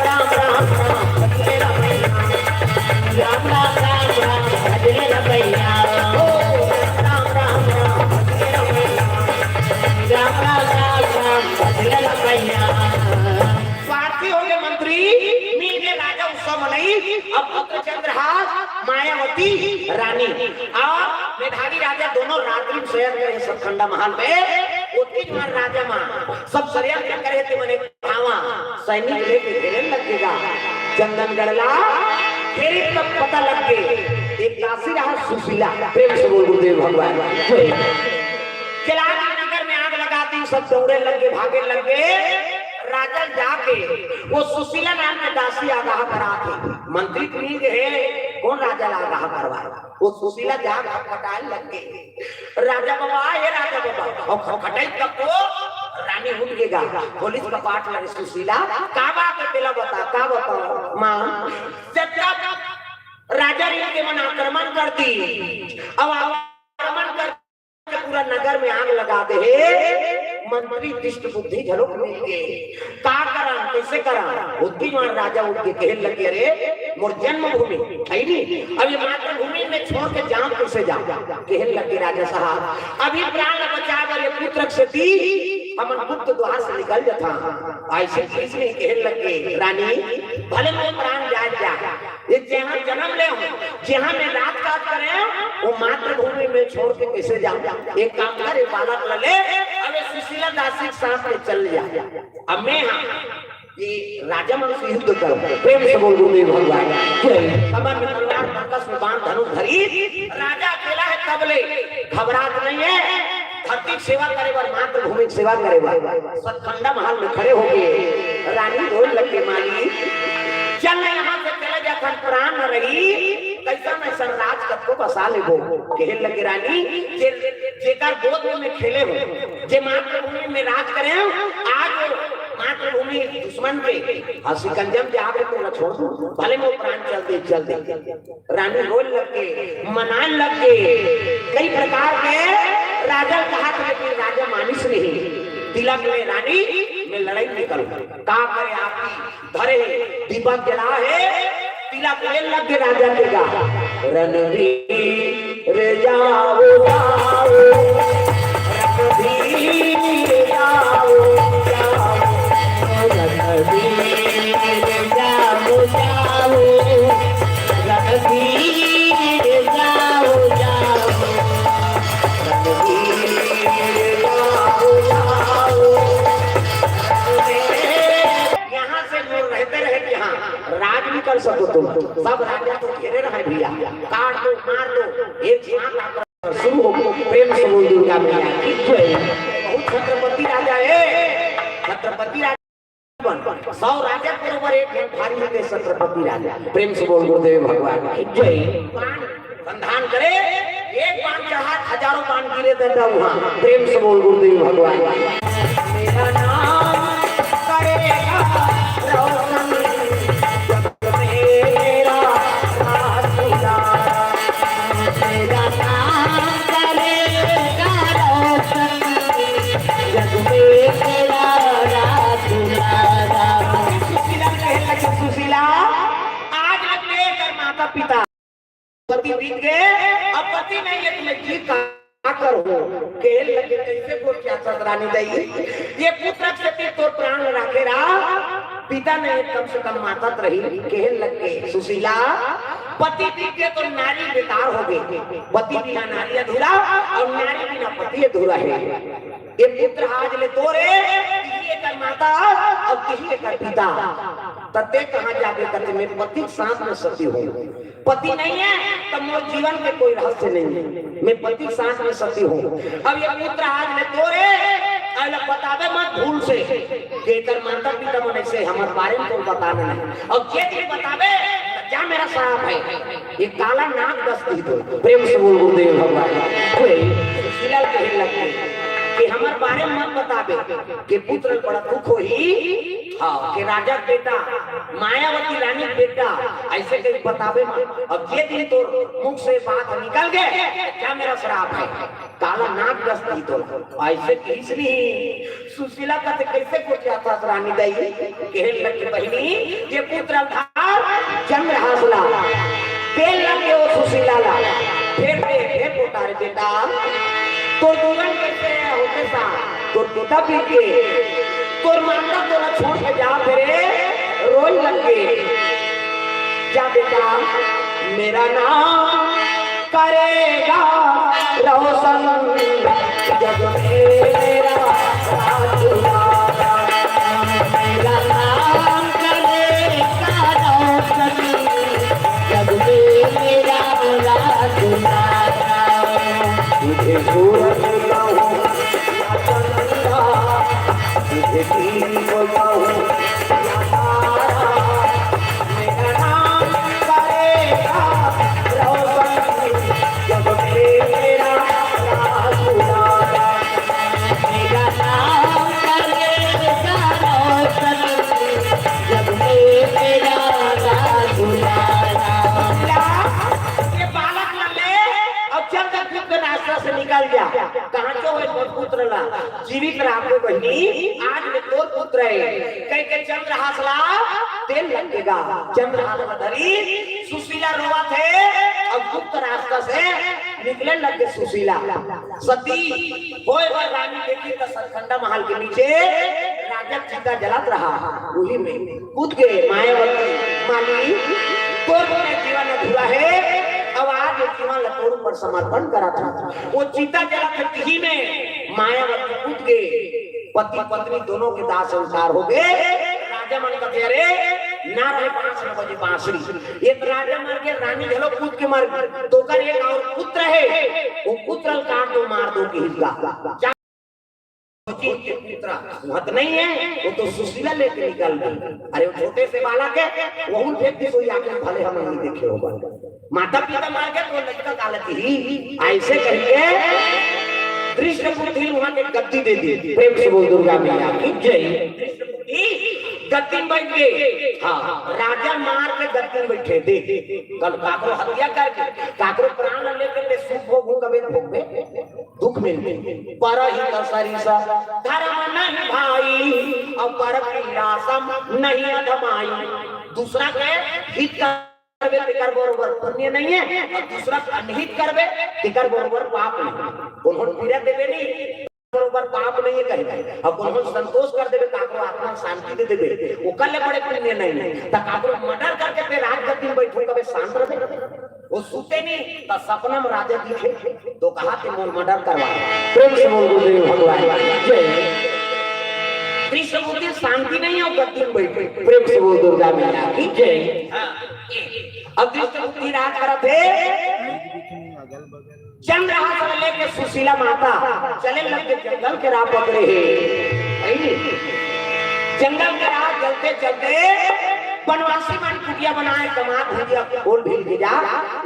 राम राम राम भजने रमैया राम राम राम भजने रमैया ओ राम राम राम भजने रमैया राम राम भजने रमैया। स्वार्थी हो गए मंत्री मिल के राजा उत्सव मनाई अब पुत्र चंद्रहास मायावती रानी और मेधावी राजा दोनों रात्रि शयन करे सतखंडा महल पे उतनी जवान राजा मां सब षड्यंत्र करे थे मने भावा सैनिक लेके घेरे लगेगा चंदन गड़ला घेरे तब पता लग गए एक दासी रहा सुशीला प्रेम से बोल गुरुदेव भगवान केलारी नगर में आग लगाती सब दौड़े लगे भागे लगे राजा जाके वो सुशीला नाम के दासी आगाह करा थे मंत्री मिल गए कौन राजा आगाह करवा वो सुशीला जाग खटाए लग गए राजा बाबा ये राजा बाबा और खटाई तक को रानी उठ गएगा पुलिस का पाठ लगे सुशीला काबा के तेला बता का बताओ मां जब राजा रील के मन आक्रमण करती अब आक्रमण कर पूरा नगर में आग लगा दे मंत्री दृष्ट बुद्धि झलक मिल गए का करा कैसे करा बुद्धि जवान राजा उठ के कहने लगे अरे मोर जन्मभूमि है नी अभी मातृभूमि में छोड़ के जाऊं कैसे जाऊं कहने लगे राजा साहब अभी प्राण बचा वाले पुत्र से दी हम गुप्त द्वार से निकल जाता ऐसे इसमें कहने लगे रानी भले मोर प्राण जाए जा ये जहां जन्म ले जहां में रात काट करे वो मातृभूमि में छोड़ के कैसे जाऊं एक काम करे बालक ले अबे सुशीला दासी के साथ में चल जा अब मैं ये राजा मन से युद्ध करो प्रेम से बोल गुरुदेव भगवान कमर में तलवार बरकस में बाण धनुष धरी राजा अकेला है तबले घबराहट नहीं है धरती सेवा करे बर मातृभूमि की सेवा करे बर सतखंडा महल में खड़े हो गए रानी रोने लगे माली चल यहाँ से चले जा प्राण न रही कैसा मैं संराज कब को बसा लेबो कहने लगे रानी जेकर गोद में खेले हो जे मातृभूमि में राज करे आज मातृभूमि दुश्मन के सिकंजम जाके तो न छोड़ भले वो प्राण चल दे रानी रोने लगे मनाने लगे कई प्रकार के राजा कहा था लेकिन राजा मानिस नहीं तिलक में रानी में लड़ाई निकल का करे आपकी धरे दीपक जला है तिलक ले लग राजा के गा रणवीर जाओ जाओ रणवीर जाओ जाओ रणवीर जाओ जाओ रणवीर जाओ जाओ राज भी कर सको तुम सब राजा तो घेरे रहे भैया काट दो मार दो एक शुरू हो प्रेम से बोल दुर्गा मैया की जय बहुत छत्रपति राजा है छत्रपति राजा 100 राजा के ऊपर एक भारी होते छत्रपति राजा प्रेम से बोल गुरुदेव भगवान की जय संधान करे एक बाण चढ़ा हजारों बाण गिरे देता वहां प्रेम से बोल गुरुदेव भगवान मेरा नाम करेगा रोशन पिता पति बीत गए अब पति नहीं है तुम्हें जी का करो खेल लगे कैसे बोल क्या सदरानी चाहिए ये पुत्र से तो प्राण रखे रहा पिता ने कम से कम माता रही खेल लग गए सुशीला पति बीत गए तो नारी बेकार हो गई पति बिना नारी अधूरा और नारी बिना पति ये अधूरा है। ये पुत्र आज ले तोरे किसी कर माता और किसी कर पिता तते कहाँ जाके करते मैं पति साथ में सती हूँ। पति नहीं है तो मोर जीवन में कोई रहस्य नहीं है, मैं पति साथ में सती हूँ। अब ये पुत्र आज ले तोरे अलग बतावे मत भूल से केकर माता पिता मन से हमारे बारे में तो बताना नहीं। और ये भी बतावे क्या मेरा श्राप है, ये काला नाग दस्ती दो प्रेम से बोल गुरुदेव भगवान शिला कहने लगे कि हमारे बारे में मत बतावे कि पुत्र बड़ा दुख हो ही हाँ कि राजा बेटा मायावती रानी बेटा ऐसे कहीं बतावे मत। अब ये दिन तो मुख से बात निकल गए क्या मेरा श्राप है, काला नाग दस्ती दो ऐसे किसने सुशीला का कैसे को जाता रानी दई कहने लगी बहनी ये पुत्र था चंद्र हासला तेल लगे वो सुशीला ला फिर पोता रे बेटा तो जीवन कैसे होते सा तो पिता पी के तो माता तोला छोड़ के जा फिरे रोज लगे जा बेटा मेरा नाम करेगा रोशन जब मेरा मेरा नाम करेगा रोशन जब मेरा तुझे सूरज गाऊं या चंदा तुझे तीन गाऊं या तारा मेरा नाम करेगा रोशन जब मेरा राजुलारा मेरा नाम करेगा रोशन जब मेरा राजुलारा। ये बालक लले अब चल रास्ता से निकल जा कहां जो है पुत्र ला जीवित राखो बहनी आज में तोर पुत्र है कई कई चंद्र हासला तेल लगेगा चंद्र हाथ धरी सुशीला रोवा थे अब गुप्त रास्ता से निकले लगे सुशीला सती होए वह रानी देखी तो सरखंडा महल के नीचे राजा चिता जलत रहा वही में कूद गए मायावती माली तोर जीवन अधूरा है। अब आज जीवन लतोड़ पर समर्पण करा था वो चीता जला था ही में मायावती कूद गए पति पत्नी दोनों के दाह संस्कार हो गए। राजा मन कहते अरे ना रहे 5 बजे बांसुरी एक राजा मर गया रानी झलो कूद के मर गई तो कर एक और पुत्र है वो पुत्र काट दो मार दो की हिस्सा मत नहीं है वो तो सुशीला लेके निकल गई। अरे वो छोटे से बालक है वो फेंक दी सोई आके भले हम नहीं देखे होगा माता पिता मार गए तो लड़का गालत ही ऐसे करिए दृष्ट बुद्धि वहां के गद्दी दे दी प्रेम से बोल दुर्गा मैया की जय। गद्दी बैठ गए हाँ राजा मार के गद्दी बैठे दे कल काकरो हत्या करके काकरो प्राण लेकर ले सुख भोग कबे भोग में दुख मिलते पर ही कसरी सा धर्म नहीं भाई और पर विलासम नहीं अधमाई दूसरा के हित करबे तिकर बरोबर पुण्य नहीं है और दूसरा अनहित करबे तिकर बरोबर पाप नहीं उन्होंने पीड़ा देवे नहीं बरोबर पाप नहीं है कहे अब उन्होंने संतोष कर देवे काकरो आत्मा शांति दे देवे वो कल बड़े पुण्य नहीं त काकरो मर्डर करके पे राजगद्दी में बैठो कबे शांत रहे वो सूते नहीं तो सपना में राजा दिखे तो कहा कि मोर मर्डर करवा प्रेम से बोल गुरुदेव भगवान जय। कृष्ण बुद्धि शांति नहीं है गद्दी में बैठे प्रेम से बोल दुर्गा मैया की जय। अब कृष्ण बुद्धि राज करते चंद्रहास लेके सुशीला माता चले लगे जंगल के राह पकड़े है जंगल के राह चलते चलते बनवासी मन कुटिया बनाए कमात भैया बोल भी भेजा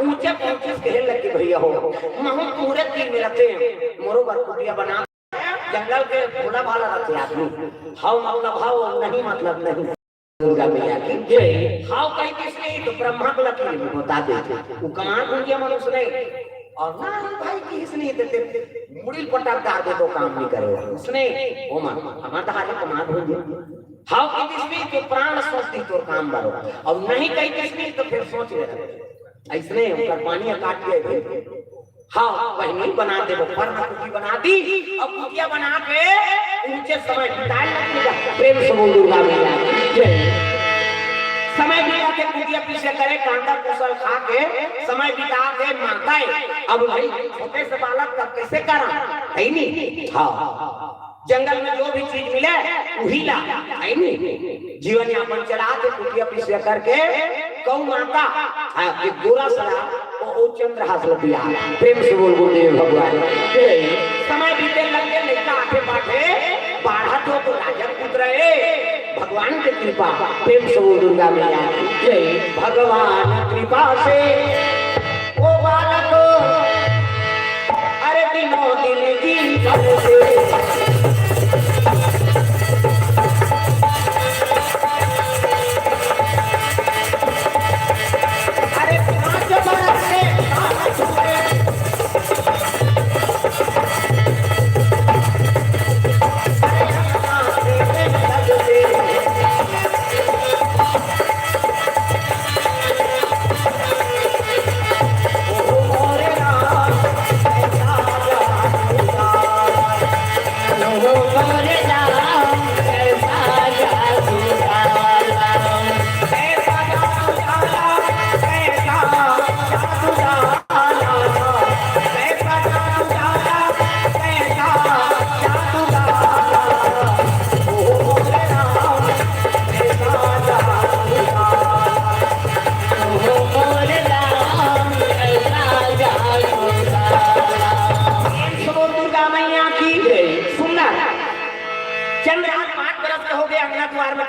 ऊंचे पहुंचे कहने लगे भैया हो महू पूरे तीन में रहते हैं मोरो बर कुटिया बना जंगल के भोला भाला रहते आदमी हाउ मतलब हाउ नहीं मतलब नहीं दुर्गा मैया की जय। हाउ कहीं किसने तो ब्रह्मा को लकी बता देते वो कमात कुटिया मनुष्य नहीं और ना भाई किसने देते मुड़ी पटा डाल दे तो काम नहीं करेगा उसने ओ मां हमारा हाथ कमात हो गया हाउ की किसने तो प्राण सोचती तो काम बारो अब नहीं कहीं किसने तो फिर सोच ले ऐसने उनका पानी काट के हाँ बहनी बना दे वो पर कुटी बना दी अब कुटिया बना के ऊंचे समय बिताए लगेगा प्रेम से बोल दुर्गा मैया जय। समय बिता के कुटिया पीछे करे कांदा कुशल खा के समय बिता के माता है अब भाई छोटे से बालक का कैसे करा है नहीं। हाँ जंगल में जो भी चीज मिले वही ला, है नहीं। जीवन यापन चला के कुटिया पिछले करके गौ माता एक गोरा सला वो चंद्रहास लपिया। प्रेम से बोल गुरुदेव भगवान। समय बीते लगे लड़का आठे बाटे बाढ़ा तो राजा पुत्र है भगवान की कृपा। प्रेम से बोल दुर्गा मैया जय। भगवान कृपा से वो बालक अरे दिनों दिन जी से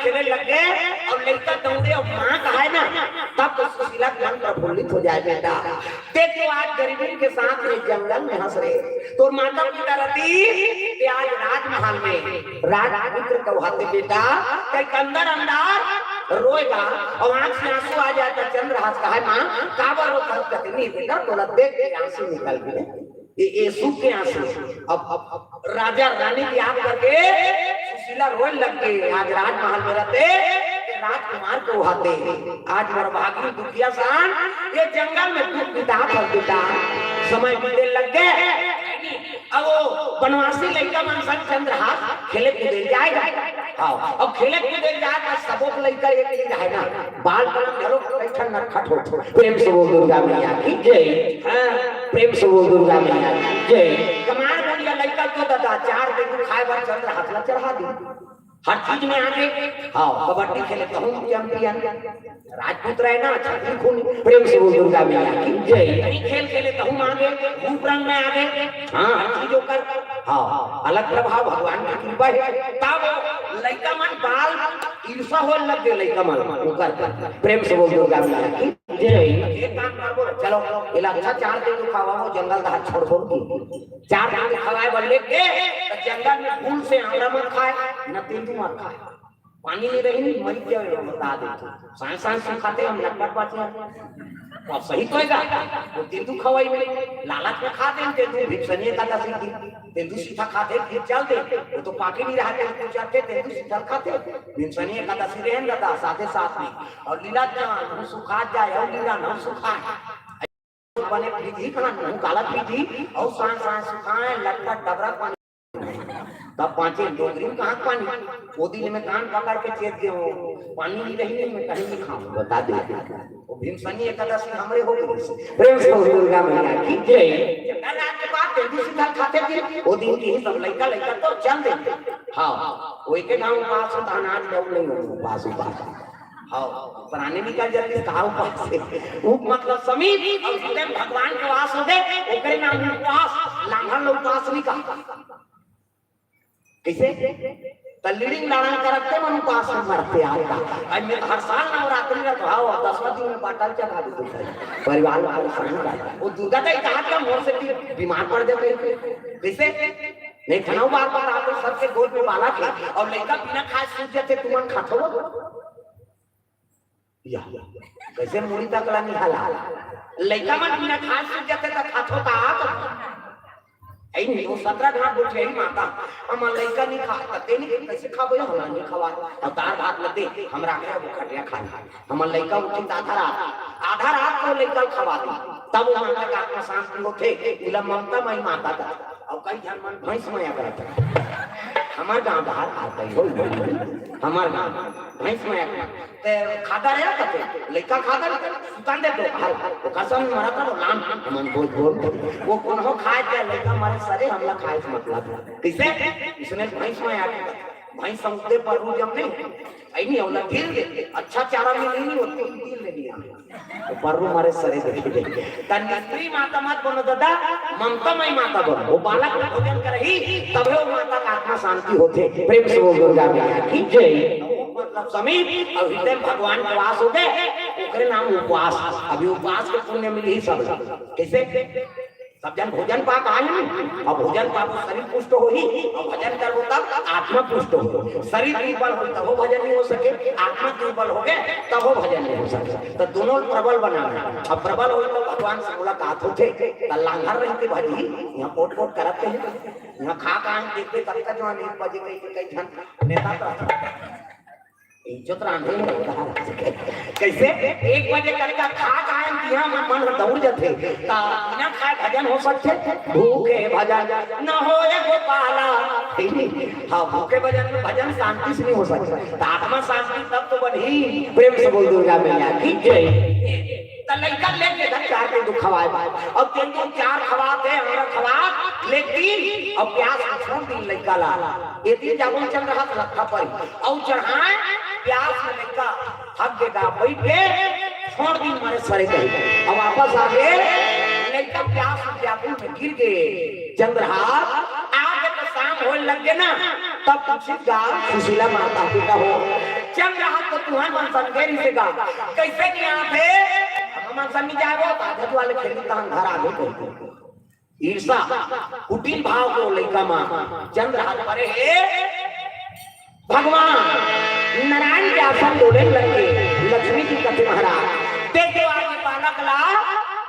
खेलने लग गए और लड़का दौड़े और माँ कहा है ना तब तो सुशीला मन प्रफुल्लित हो जाए। बेटा देख तो आज गरीबी के साथ में जंगल में हंस रहे तो माता पिता रहती आज राजमहल में राजपुत्र कहते बेटा कहीं अंदर अंदर रोएगा और आंख से आंसू आ जाता। चंद्रहास कहा है माँ काबर रो कहते नहीं बेटा तोला देख के आंसू निकल गए ये सूख के आंसू। अब राजा रानी की याद करके सुशीला रोने लग गई। आज राजमहल में रहते राजकुमार को उहाते आज बर्भागी दुखिया सान ये जंगल में दुख पिता फल पिता समय बीते लग गए। अब वो बनवासी लड़का मन संग चंद्रहास खेले कूदे जाएगा। हाँ अब खेले कूदे जाएगा सबों लड़का एक ही है ना बाल कलम घरों कैठन नखट हो। प्रेम से बोल दुर्गा मैया की जय। हाँ प्रेम से बोल दुर्गा मैया की जय। कमार बोलिया लड़का तो दादा 4 दिन खाए बार चंद्रहास ला चढ़ा दी हर चीज में आगे। हाँ कबड्डी खेले तो हूँ चैंपियन राजपूत रहे ना छतरी खून। प्रेम से बोल दुर्गा मैया की जय। खेल खेले तो हूँ आगे रूप रंग में आगे। हाँ हर चीजों कर हाँ अलग प्रभाव भगवान की कृपा है। तब लड़का मन बाल ईर्षा हो लग गए लड़का मन। प्रेम से बोल दुर्गा मैया की जय। एक काम करबो चलो इलाका 4 दिन खावा हो जंगल का हाथ छोड़ दो 4 दिन खवाए बल्ले के जंगल में फूल से आमला मत खाए न तेंदू मत खाए पानी नहीं रही मर जाए बता दे सांस सांस खाते हम लटपट पाते और सही तो है वो तेंदू खवाई में लालच में खाते हैं तेंदू भिक्षनीय का सीखी तेंदू सीधा खाते फिर चलते वो तो पाके नहीं रहते तो जाते तेंदू सीधा खाते भिक्षनीय का सीरेन रहता साथे साथ में और लीला जान सुखा जाए और लीला न सुखा बने पीधी खाना काला पीधी और सांस सांस सुखाए लटपट डबरा पानी तब 5 डोगरी में कहाँ पानी वो दिन में कान पकड़ के चेत गए हो पानी नहीं रही मैं कहीं नहीं खाऊं बता दे वो भीमसनी एकादशी हमरे हो गई। प्रेम से दुर्गा मैया की जय। रात के बाद तेंदू सीधा खाते थे वो दिन की ही सब लड़का लड़का तो चल दे। हाँ वो एक गांव पास होता अनाज लोग नहीं हो पास पास हाँ प्राणी निकल जाते कहा पास से वो मतलब समीप और भगवान के वास हो गए ओकरे नाम उपवास लांघन उपवास नहीं कहा कैसे तल्लीडिंग नारायण करते मन पास में मरते आता आज मैं हर साल नवरात्रि का तो आओ 10वां दिन में बाटल चढ़ा देते परिवार वाले संग वो दुर्गा का कहा क्या मोर से बीमार पड़ जाते कैसे नहीं खाना बार बार आते सबके गोद में बाला के और लड़का बिना खाए सूझ जाते तुम खाते हो या कैसे मुड़ी तक ला निकाला लड़का मन बिना खाए सूझ जाते तो खाते होता आप ऐ नहीं वो 17 घाट बोल रही माता हम लड़का नहीं खाता ते नहीं कैसे खाबो हम नहीं खवा अवतार भात लते हमरा के वो खटिया खा हम लड़का उठी आधा रात को लड़का खवा दी तब वो माता का आत्मा शांति होते इला ममता मई माता का और कई जन मन भैंस मया करता हमार गांव बाहर आता ही हो हमार गांव भैंस में ते खाता रहे कते लइका खाता सुतान दे तो हाल वो कसम मरा था नाम मन बोल वो कौन हो खाए के लइका मारे सरे हमला खाए से मतलब कैसे इसने भैंस में आके भैंस समुद्र पर रू जब नहीं आई नहीं औला ढील दे अच्छा चारा में नहीं होती ढील ले लिया तो पररू मारे सरे देखे तन स्त्री माता मत बनो दादा ममता मई माता बनो वो बालक को भोजन करही तबे वो माता का आत्मा शांति होते प्रेम से बोल दुर्गा मैया की जय मतलब समीप और हृदय भगवान के वास हो गए ओकरे नाम उपवास अभी उपवास के पुण्य मिली सब कैसे सब जन भोजन पाक आए नहीं और भोजन पाक शरीर पुष्ट हो ही और भजन कर तब आत्मा पुष्ट हो शरीर दुर्बल हो तब भजन नहीं हो सके आत्मा दुर्बल हो गए तब भजन नहीं हो सके तो दोनों प्रबल बनाना अब प्रबल हो तो भगवान से मुलाकात होते लांघर रहते भजी यहाँ कोट कोट करते हैं यहाँ खा कान देखते तब तक जो 1 बजे कई घंटा नेता इज्जत रांधे कैसे 1 बजे करके खा कायम दिया मन दौड़ जाते ता बिना खाए भजन हो सकते भूखे भजन न होए गोपाला हां भूखे भजन शांति से नहीं हो सकता आत्मा शांति तब तो बनी प्रेम से बोल दुर्गा मैया की जय त लइका लेके घर 4 के दुखवाए अब 3-4 खवाते हमरा खवा लेकिन अब प्यास छोड़ दी लइका ला ये दिन जागुन चल रहा था लखा पर और चढ़ाए प्यास में लइका थक गया बैठ के छोड़ दी मारे सरे गए अब वापस आ गए लइका प्यास में व्याकुल में गिर गए चंद्रहार आगे तो शाम होने लग गए ना तब कुछ गा सुशीला माता पिता हो चंद्रहार तो तुम्हारे मन संगेरी से गा कैसे नहीं आते हम समझ जाओ आदत वाले खेल का अंधार आगे को ईर्षा कुटिल भाव को लइका मां चंद्रहार परे भगवान नारायण के आसन डोले लगे लक्ष्मी जी कथे महाराज देखो आगे बालक ला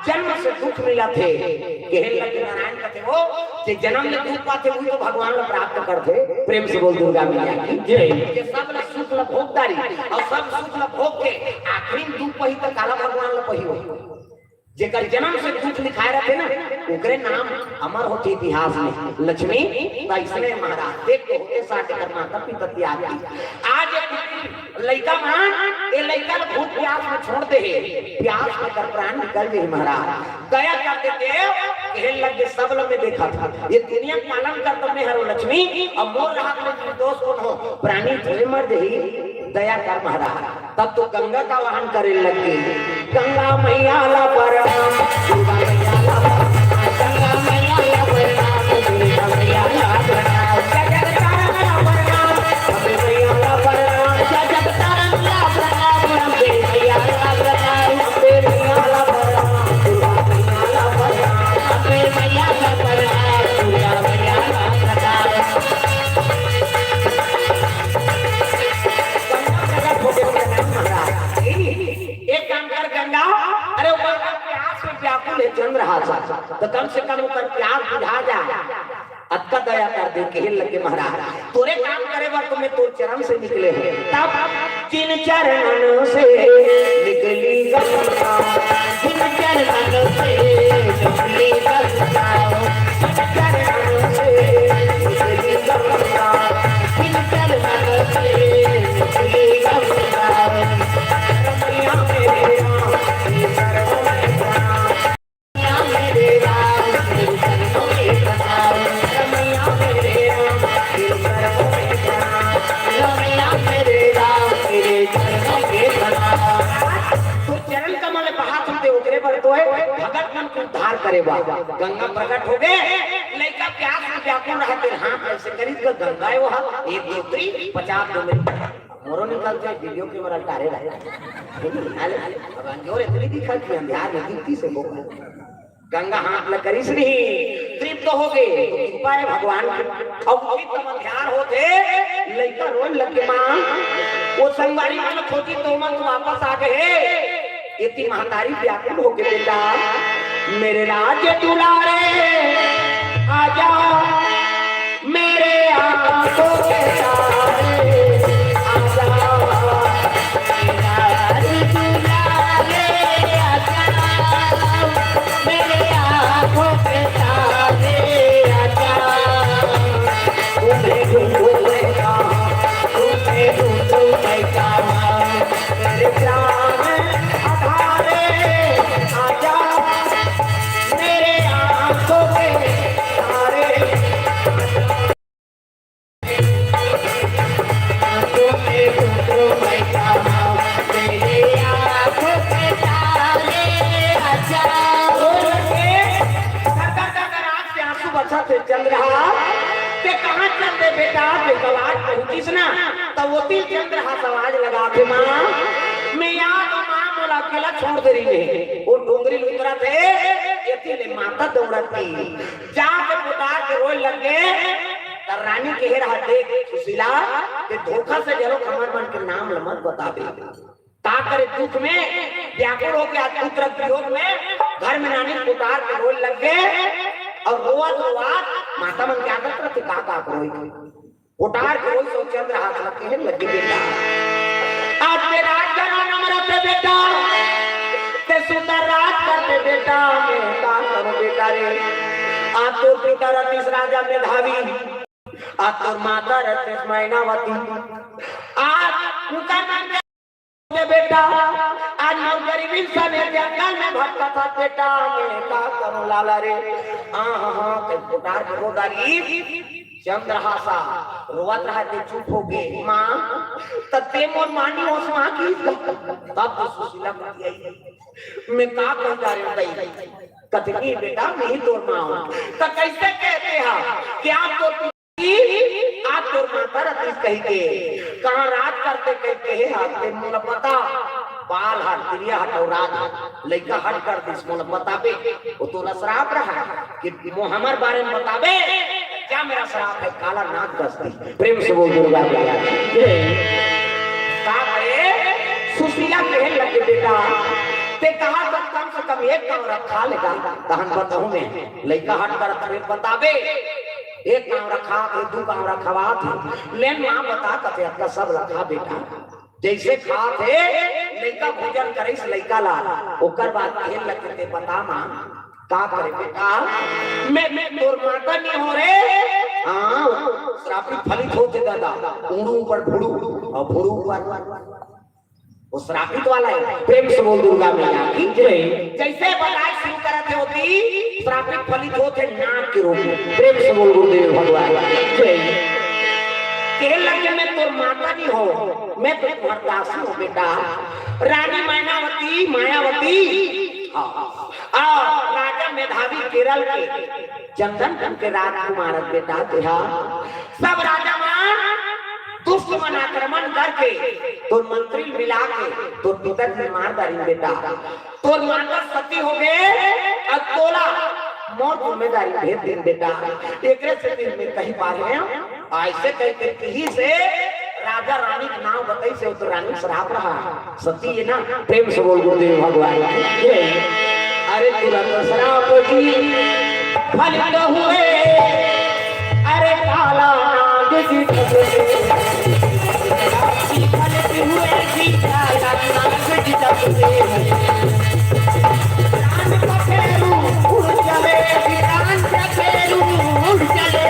जन्म से दुख मिला थे कहे लगे नारायण कथे वो कि जन्म में दुख पाते हुए तो भगवान को प्राप्त करते प्रेम से बोल दुर्गा मैया की जय ये सब ला सुख ला भोगदारी और सब सुख ला भोग के आखिरी दुख पही तो काला भगवान ला पही हो जेकर जन्म से दुख लिखाए रहते ना ओकरे नाम अमर होते इतिहास में लक्ष्मी वैष्णव महाराज देख के होते साथे कर माता पिता त्याग आज लइका मां ए लइका को भूख प्यास में छोड़ दे प्यास में कर प्राण निकल गए महाराज दया करते थे कहे लगे सब लोग में देखा था ये दुनिया पालन करते में हर लक्ष्मी और मोर रात में निर्दोष कौन हो प्राणी थोड़े मर दे दया कर महाराज तब तो गंगा का वाहन करे लगे गंगा मैया ला पर दुर्गा मैया ला गंगा मैया ला पर दुर्गा मैया ला जगत तारण ला पर अबे मैया ला पर जगत तारण ला पर अबे मैया ला पर अबे मैया ला पर दुर्गा मैया ला पर अबे मैया ला पर दुर्गा मैया ला पर एक काम कर गंगा अरे प्यास में व्याकुल है चंद्रहार तो कम से कम ऊपर प्यास बुझा जाए अत्का दया कर दे कहे लगे महाराज तोरे काम करे बार तुम्हें तो चरण से निकले हैं तब जिन चरणों से निकली गंगा जिन चरणों से निकली गंगा जिन चरणों से निकली गंगा जिन चरणों से निकली गंगा मैया मेरे भगत मन को उद्धार करेगा गंगा प्रकट हो गए लइका प्यास में व्याकुल रहते हाथ ऐसे करी गंगा वो हाथ 1 2 3 50 2 मिनट मोरो निकलते वीडियो कैमरा तारे रहे अब अंजोर इतनी दिखा कि अंधार में दिखती से बोल गंगा हाथ में करी श्री तृप्त हो गए तो कृपा है भगवान की और वही तब अंधार होते लइका रोन लगे मां वो संगवारी मन खोजी तो मन वापस आ गए इतनी महतारी व्याकुल हो गए बेटा मेरे राज्य दुलारे आजा मेरे आंखों के तारे आजा मेरा राज्य दुलारे आजा मेरे आंखों के तारे आजा कहाँ चल दे बेटा आवाज पहुंचीस ना तब वो तीन चंद्रहास आवाज लगा के माँ मैं याद माँ बोला अकेला छोड़ दे रही है वो डोंगरी लुतरा थे ये माता दौड़ती जाके पुकार के रोए लग गए रानी कह रहा देख सुशीला के धोखा से जरो कमर बन के नाम लमत बता दे ता करे दुख में व्याकुल हो गया पुत्र वियोग में घर में नानी पुकार के रोए लग गए और रोआ माता मन क्या करते थे का रोई उतार के रोई सो चंद्र हाथ रखे हैं लगे बेटा आज ते राज कराना मरते बेटा ते सुंदर राज करते बेटा मैं का करूं बेटा रे आज तो पिता रतीश राजा में धावी आज तो माता रतीश मैनावती आज उनका नाम बेटा आज नौ गरीबी सने जंगल में भटका था बेटा मैं का करूं लाला रे हाँ ते पुकार के रोदारी चंद्रहासा रोवत रहा ते चुप हो गए माँ तत्ते मोर मानी उस माँ की तब तो सुशीला मत आई मैं का कह जा रही हूँ कतनी बेटा मैं ही तोर माँ हूँ तो कैसे कहते हैं कि आप तो आप तो माता रतीश कही के कहाँ रात करते कहते हैं आपके मुल पता बाल हट क्रिया हट और रात लड़का हट कर दिस मुल बताबे वो तो श्राप रहा कि वो हमारे बारे में बताबे क्या मेरा श्राप है काला नाक दस्ती प्रेम से बोल दुर्गा मैया का करे सुशीला कहे लगे बेटा ते कहा कम से कम एक काम रखा लेगा कहां बताऊं मैं लड़का हट कर बताबे एक काम रखा दो काम रखवा थे लेन मां बता कते अपना सब रखा बेटा जैसे खा थे लड़का भोजन करे से लड़का ला ओकर बाद खेल लगते बता मां का करे बेटा मैं तोर माता नहीं हो रे हां श्रापित फलित होते दादा उड़ू पर फुड़ू और फुड़ू पर वो श्रापित वाला है प्रेम से बोल दुर्गा मैया की जय जैसे बनाए शुरू करते होती श्रापित फलित होते नाम के रूप में प्रेम से बोल गुरुदेव भगवान जय कह लगे मैं तो माता नहीं हो मैं तो तुम्हारा दासी हूँ बेटा रानी मायावती मायावती राजा मेधावी केरल के चंदन के राजकुमार बेटा तेहा सब राजा मान दुष्ट मन आक्रमण करके तो मंत्री मिला के तो पिता की मारदारी बेटा तो माता सती हो गए और तोला मौत जिम्मेदारी भेज दिन बेटा एक से दिन में कहीं पा गए ऐसे कहते कहीं से राजा रानी का नाम बताई से तो रानी श्राप रहा सती है ना प्रेम से बोल गुरुदेव भगवान अरे तुरंत श्राप जी फलित हुए अरे काला नाग जी फलित हुए जी काला नाग जी प्राण का फेरू उड़ चले प्राण का फेरू उड़ चले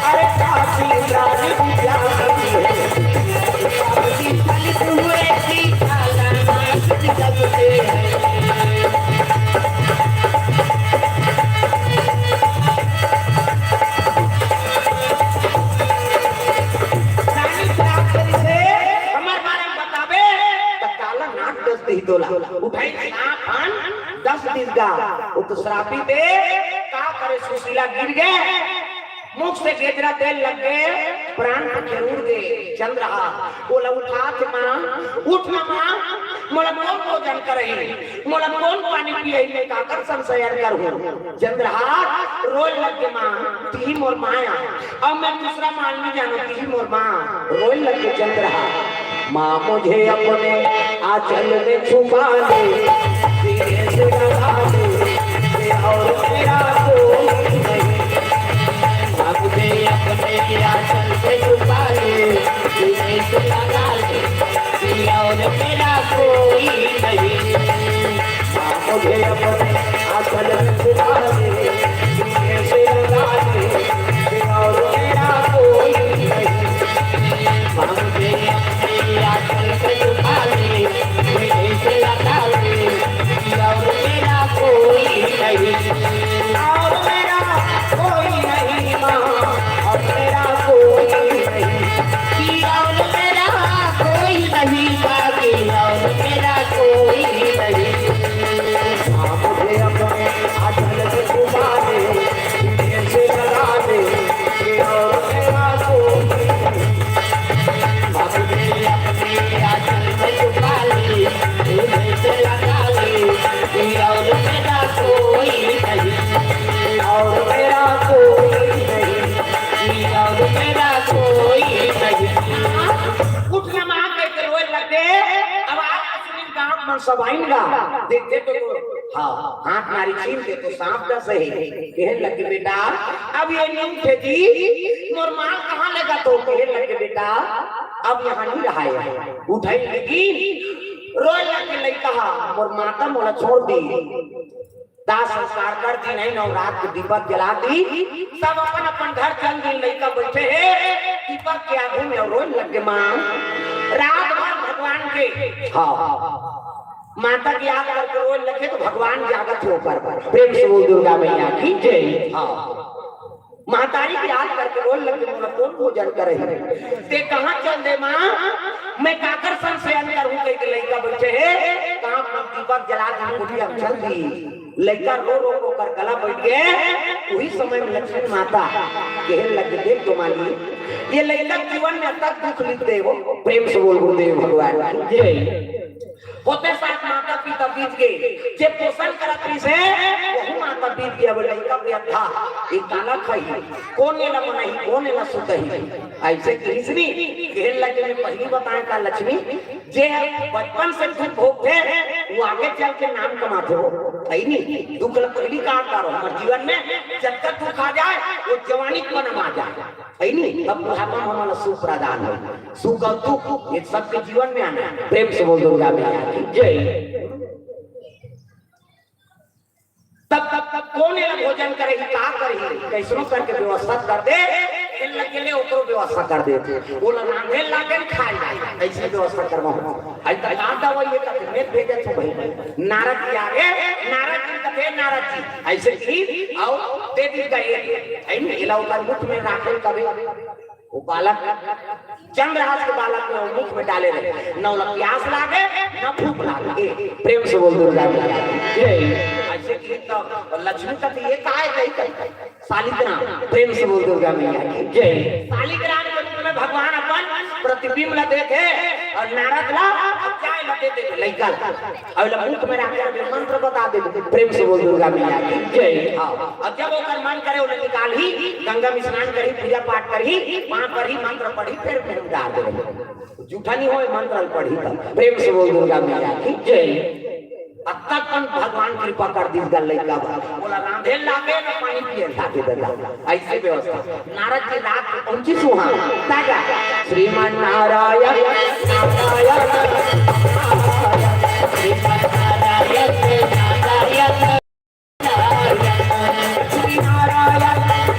अरे काशी रानी पूजा फलित हुए जी काला नाग जी उठाई 10 दिन का वो तो श्रापी थे का करे सुशीला गिर गए मुख से गेजरा तेल लग गए प्राण को जरूर दे चल रहा बोला उठा के मां उठना मां मोला कौन भोजन करे मोला कौन पानी पिए में का कर संशय कर हूं चंद्रहास रोल लग के मां ती मोर माया अब मैं दूसरा मान नहीं जानो ती मोर मां रोल लग के चंद्रहास माँ मुझे अपने आंचल में छुपा ले सीने से लगा ले और मेरा कोई नहीं माँ मुझे अपने आंचल में छुपा ले सीने से लगा ले और मेरा कोई नहीं माँ मुझे अपने आंचल में छुपा ले सीने से लगा ले और मेरा कोई नहीं माँ मुझे आंचल से छुपा ले सीने से लगा ले और मेरा कोई नहीं सब आएगा देखते तो हाँ हाथ नारी छीन के तो सांप का सही कहने लगे बेटा अब ये नहीं उठे जी मोर माल कहाँ लगा तो कहने लगे बेटा अब यहाँ नहीं रहा है उठाई लगी रोए लगे लई कहा मोर माता मोला छोड़ दी दास संस्कार कर दी नहीं नवरात को दीपक जला दी सब अपन अपन घर चल गई लड़का बैठे है दीपक के आगू में रोने लगे माँ रात भर भगवान के हाँ माता की याद करके रोने लगे तो भगवान जागत होकर प्रेम से बोल दुर्गा मैया की जय हाँ महतारी की याद करके रोने लगे कौन भोजन करे ते कहाँ चल दे माँ मैं काकर सन से अंदर हूँ कहीं लड़का बैठे है कहाँ दीपक जला दी कुटिया चल दी लड़का रो रो रो कर गला बैठ गए वही समय में लक्ष्मी माता कहने लगे देख तुम्हारी ये लड़का जीवन में तक दुख लिखते हो प्रेम से बोल गुरुदेव भगवान जय होते साथ माता पिता बीत गए जे पोषण करत रही से वही माता बीत गया वो लड़का भी था एक गाना खाई कौन ने लगा नहीं कौन ने सुतही ऐसे कृष्णी कहने लगे मैं पहली बताएं का लक्ष्मी जे बचपन से दुख भोगते वो आगे चल के नाम कमाते हो है नहीं दुख पहली काम करो हमारे जीवन में जब तक दुख आ जाए वो जवानी को आ जाए है नहीं तब बुढ़ापा हमारा सुख प्रदान हो सुख और दुख ये सबके जीवन में आना प्रेम से बोल दुर्गा मैया जय तब कौन भोजन करेगी का करेगी कैसनो करके व्यवस्था कर दे लगे ओकरो व्यवस्था कर देते बोला नांगेल लागेल खाए ऐसे व्यवस्था करवा आई त का दवा ये का में भेजे छ भाई नारद जी आगे नारद जी कथे नारद जी ऐसे की आओ दे दी गए आई ने इला उला मुख में राखेल कभी वो बालक चंद्रहास के बालक में मुख में डाले रहे न उला प्यास लागे न भूख लागे प्रेम से बोल दुर्गा मैया जय ऐसे की तो लक्ष्मी का ये काहे कही शालिग्राम प्रेम से बोल दुर्गा मैया जय शालिग्राम के रूप में भगवान अपन प्रतिबिंब ला देखे और नारद ला जाय ला देते लइका और मुख में रख मंत्र बता दे प्रेम से बोल दुर्गा मैया जय हां अब जब ओकर मन करे उन्हें निकाल ही गंगा में स्नान करी पूजा पाठ करी वहां पर ही मंत्र पढ़ी फिर डाल दे झूठा नहीं होए मंत्र पढ़ी प्रेम से बोल दुर्गा मैया जय अत्तपन भगवान कृपा कर दी गल लइका बोला रांधे लागे न पानी पिए लागे दला ऐसे व्यवस्था नारद जी रात पहुंची सुहा तागा श्रीमान नारायण नारायण श्रीमान नारायण नारायण श्री नारायण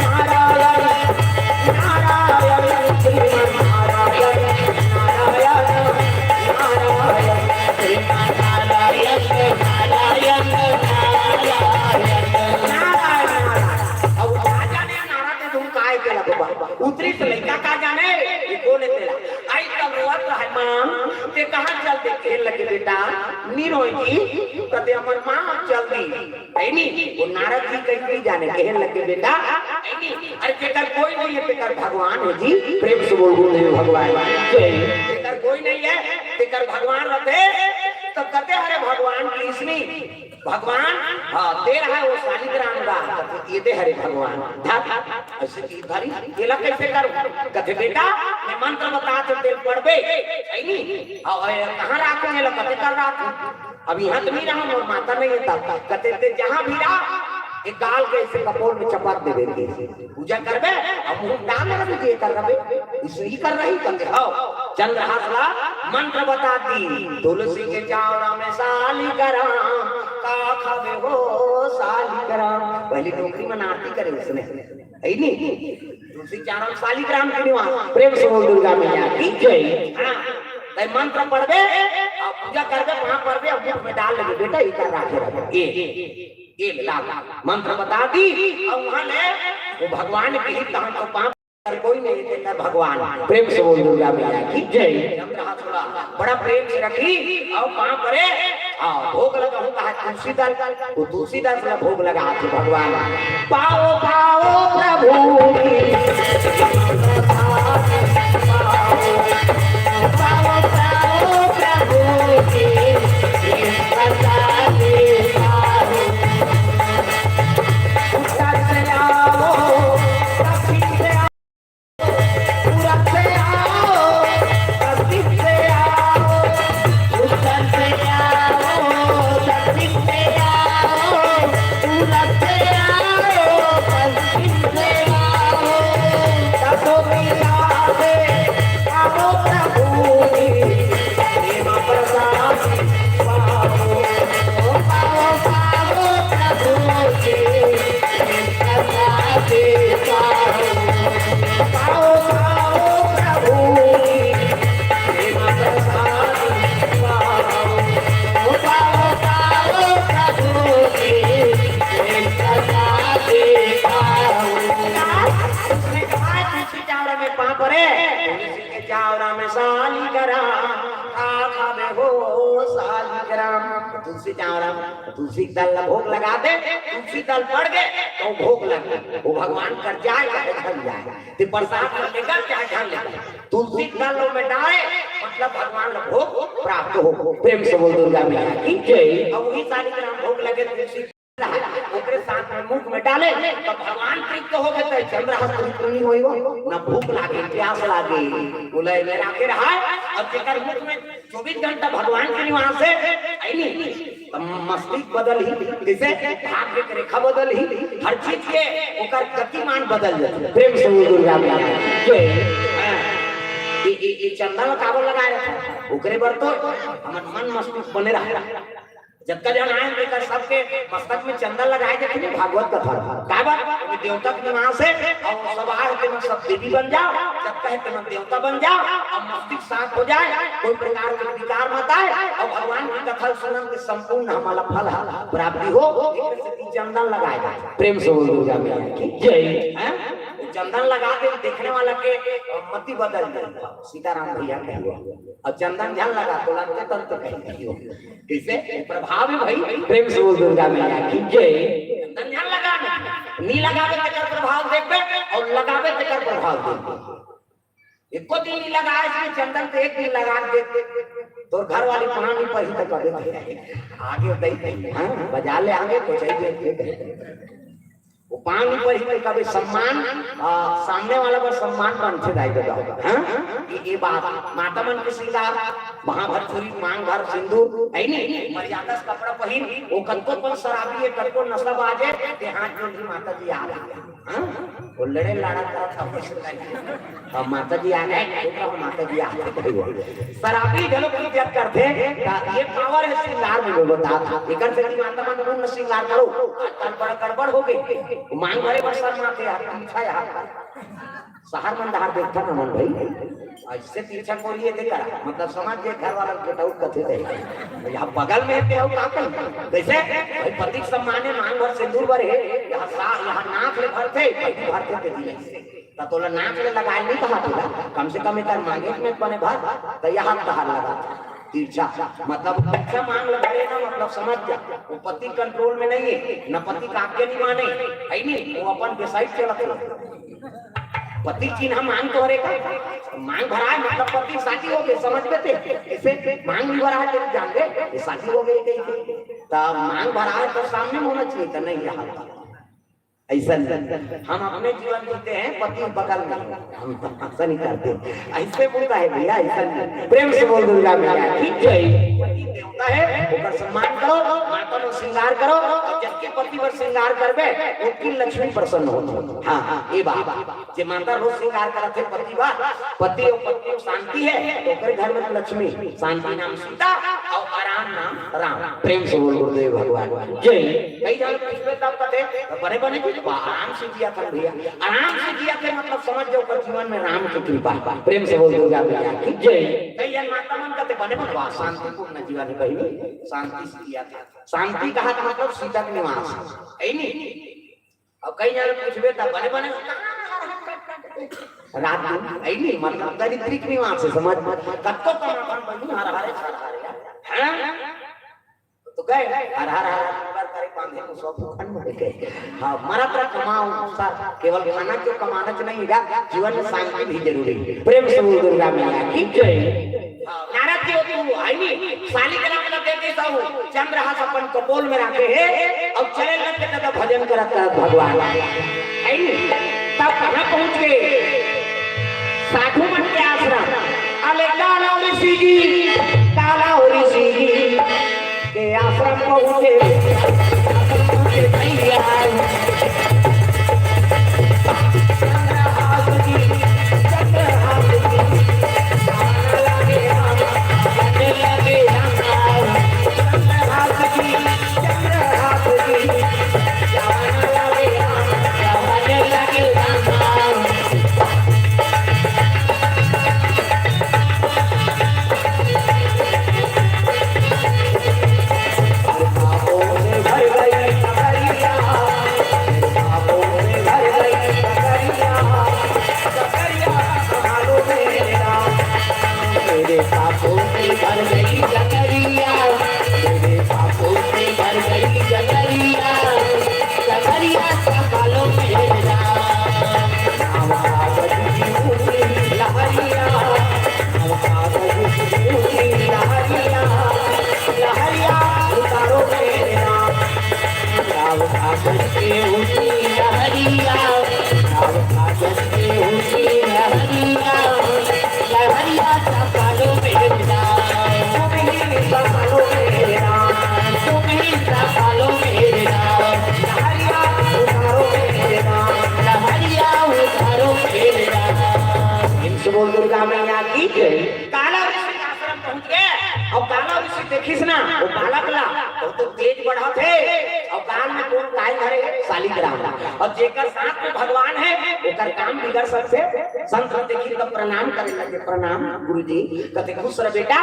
नारायण नारायण श्रीमान नारायण नारायण नारायण श्रीमान उतरी तो लड़का का जाने ये कौन है तेरा आई तब रोत है मां ते कहां चलते खेल लगे बेटा नीर होगी कहते हमर मां चल दी है नहीं वो नारद जी कहीं जाने कहने लगे बेटा है नहीं अरे तेकर कोई नहीं है तेकर भगवान है जी प्रेम से बोल गुरुदेव भगवान तेकर कोई नहीं है तेकर भगवान रहते तो कहते अरे भगवान कृष्ण भगवान हाँ दे रहा है वो शालिग्राम का ये दे हरे भगवान ऐसे की धरी केला कैसे करूं कहते बेटा मैं मंत्र बता तो तेल पढ़बे है नहीं कहां राखूं ये कहते कर रहा अब यहाँ तो नहीं रहा और माता नहीं है कहते थे जहां भी रहा एक गाल के ऐसे कपोल में चपाक दे देंगे पूजा करबे अब मुंह डाल रहे ये कर रहे इसलिए कर रही कहते हो चंद्रहासला मंत्र बता दी तुलसी के चावड़ा में शालिग्राम का खावे हो शालिग्राम पहली टोकरी में आरती करे उसने है नहीं तुलसी चावड़ा शालिग्राम के निवास प्रेम से बोल दुर्गा मैया की जय हां मंत्र पढ़बे और पूजा करबे वहां पढ़बे और मुंह में डाल लगे बेटा इधर राखे ये मंत्र बता दी और वहां ले वो भगवान की ही कहां तो पांव कोई नहीं देता भगवान प्रेम से बोल दुर्गा मैया की जय बड़ा प्रेम से रखी और पांव परे भोग लगा हूं कहा तुलसीदास वो तुलसीदास का भोग लगा हाथ भगवान पाओ पाओ प्रभु पाओ पाओ प्रभु करे तुलसी के चावरा में सालिग्राम खावे हो सालिग्राम। तुलसी चावरा तुलसी दल भोग लगा दे, तुलसी दल पड़ गए तो भोग लग गए, वो भगवान कर जाए चाहे ढल जाए, तो प्रसाद कर लेगा चाहे ढल लेगा, तुलसी दल में डाले मतलब भगवान भोग प्राप्त हो। प्रेम से बोल दुर्गा मैया की जय। अब वही सालिग्राम भोग लगे तुलसी ओकरे साथ में मुख में डाले तो भगवान तृप्त हो गए, चंद्रहास तृप्त नहीं होई ना भूख लागे प्यास लागे बोले मेरा के रहा। अब जेकर मुख में 24 घंटा भगवान के निवास है आईनी मस्तिष्क बदल ही, जैसे भाग्य की रेखा बदल ही, हर चीज के ओकर गतिमान बदल जाए। प्रेम से दुर्गा मैया जय। ये चंदन काबल लगाए रखा ओकरे बर तो हमर मन मस्तिष्क बने रहा। जब तक जन आए लेकर सबके मस्तक में चंदन लगाए देखे भागवत कथा का बात देवता के निवास है और सब आए के सब देवी बन जाओ, जब कहे के देवता बन जाओ और मस्तिष्क साफ हो जाए, कोई प्रकार के विकार मत आए और भगवान की कथा सुनन के संपूर्ण हमारा फल प्राप्ति हो। चंदन लगाए प्रेम से बोल दुर्गा मैया की जय। चंदन लगा के देखने वाला के मति बदल जाए। सीताराम भैया कहिए और चंदन जल लगा तो लगते तंत्र कहिए कैसे प्रभाव है भाई। प्रेम से बोल दुर्गा मैया की जय। चंदन जल लगा नी लगावे तेकर प्रभाव देखबे और लगावे तेकर प्रभाव देखबे। एको दिन नहीं लगाए इसमें चंदन तो एक दिन लगा दे तो घर वाली पानी पर ही तक आगे दे हां बजा ले आगे तो चाहिए वो पानी पर ही कभी सम्मान सामने वाला पर सम्मान बन से दाई देगा। हाँ ये बात माता मन के श्रृंगार वहां भर चूरी मांग भर सिंदूर है नहीं मर्यादा से कपड़ा पहन वो कनको पर शराबी है कनको नशा बाजे ते हाथ जोड़ के माता जी आ गए। हाँ वो लड़े लड़ा था अब माता जी आ गए तो माता जी आ गए। शराबी जो लोग इज्जत करते ये पावर है श्रृंगार में बता इकर से माता मन को श्रृंगार करो कल बड़ा गड़बड़ हो गई मांग भरे बरसात में आते हैं पीछा यहाँ शहर में धार देखता ना मन भाई ऐसे पीछा कोरिए देखा मतलब समाज के घर वाला बेटा कथे थे यहाँ बगल में थे का कैसे भाई पति सम्मान मांग भर सिंदूर भर है यहाँ नाक ले भरते भरते थे दिए तो नाक ले लगाए नहीं कहा था कम से कम एक मांगे में बने भर तो यहाँ कहा लगा तीर्चा मतलब तीर्चा मांग लगाए ना मतलब समझ जा वो पति कंट्रोल में नहीं है न पति का आज्ञा नहीं माने है नहीं वो अपन डिसाइड चलत पति चिन्ह मांग तो हरे का मांग भरा है मतलब पति शादी हो गए समझ में थे ऐसे मांग भी भरा है तो जान गए शादी हो गई तब मांग भरा है तो सामने होना चाहिए था नहीं रहा ऐसा हम अपने जीवन जीते हैं पति बगल में हम ऐसा नहीं करते ऐसे बोलता है भैया ऐसा प्रेम से बोल दुर्गा मैया की जय। पति देवता है ऊपर सम्मान करो माता में श्रृंगार करो जबकि पति पर श्रृंगार करबे उसकी लक्ष्मी प्रसन्न होती। हाँ ये बात जे माता रोज श्रृंगार करते पति बा पति और पत्नी शांति है तो फिर घर में लक्ष्मी शांति नाम सीता और आराम नाम राम। प्रेम से बोल गुरुदेव भगवान जय। कई जगह पिछले तब कथे बड़े बने आराम से किया कर भैया आराम से किया कर मतलब समझ जाओ कर जीवन में राम की कृपा। प्रेम से बोल दुर्गा मैया की जय। कई जन माता मन कहते बने बनवा शांतिपूर्ण जीवन कहीं शांति से किया था शांति कहा था मतलब सीता के निवास है नहीं। अब कई जन पूछबे था बने बने रात दिन है नहीं मतलब दरिद्रिक निवास है समझ कत्तो का मापन बनी हर हारे हैं तो गए हर हर हर करे बांधे को सब खंड में गए। हाँ मरा तरह कमाओ सर केवल खाना क्यों कमाना नहीं है जीवन में शांति भी जरूरी है। प्रेम से बोल दुर्गा मैया की जय। नारद जी तू आई नहीं सालिग्राम का देते सब चंद्रहास अपन कपोल में रखे है और चले लगते तब भजन करता भगवान आई नहीं तब कहां पहुंच गए साधु मन के आश्रम अले काला ऋषि जी काला ऋषि जी के आश्रम पहुंचे जैसे होती लहरिया लहरिया सकालो मेरा तुम्हें सकालो मेरा तुम्हें सकालो मेरा लहरिया उतारो मेरा लहरिया उतारो मेरा। इनसे बोल दुर्गा मैया की काला ऋषि के आश्रम पहुंच गए और काला ऋषि देखिस ना वो बालक ला तो तेज बढ़ा थे और काल में कौन काय धरे शालिग्राम और जेकर साथ में भगवान है ओकर काम बिगड़ सकते संत ने देखी तो प्रणाम करे लगे प्रणाम गुरुजी कहते खुश रह बेटा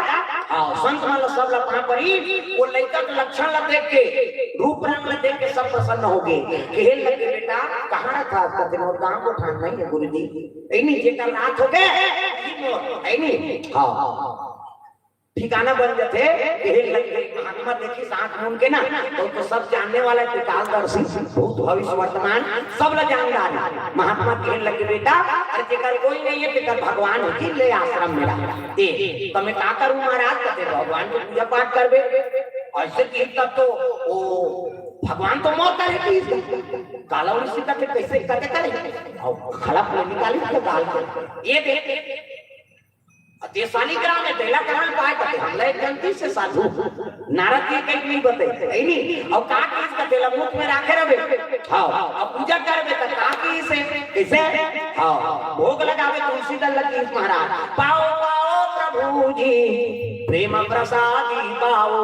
हां संत मान सब ला पा पड़ी वो लड़का के लक्षण ला देख के रूप रंग ला देख के सब प्रसन्न हो गए कहे लगे बेटा कहां था कहते मोर गांव को ठान नहीं है गुरुजी एनी जेकर रात हो गए एनी हां ठिकाना बन जाते महात्मा देखी साथ में उनके ना तो सब जानने वाला है कालदर्शी भूत भविष्य वर्तमान सब लोग जानदार महात्मा कहने लगे बेटा अरे जेकर कोई नहीं है तेकर भगवान होगी ले आश्रम मेरा ए तो मैं का करूं महाराज कहते भगवान को पूजा पाठ करबे ऐसे की तब तो ओ भगवान तो मौत है कि काला ऋषि का कैसे करके करे और खड़ा निकाली तो गाल ये देख शालिग्राम में तेला कराल पाए कहते हमला एक गलती से साधु नारद जी कहीं नहीं बताई है नहीं और का की इसका तेला मुख में रखे रहे हां अब पूजा करबे त का की से कैसे हां भोग लगावे तुलसी दल लगी महाराज पाओ पाओ प्रभु जी प्रेम प्रसादी पाओ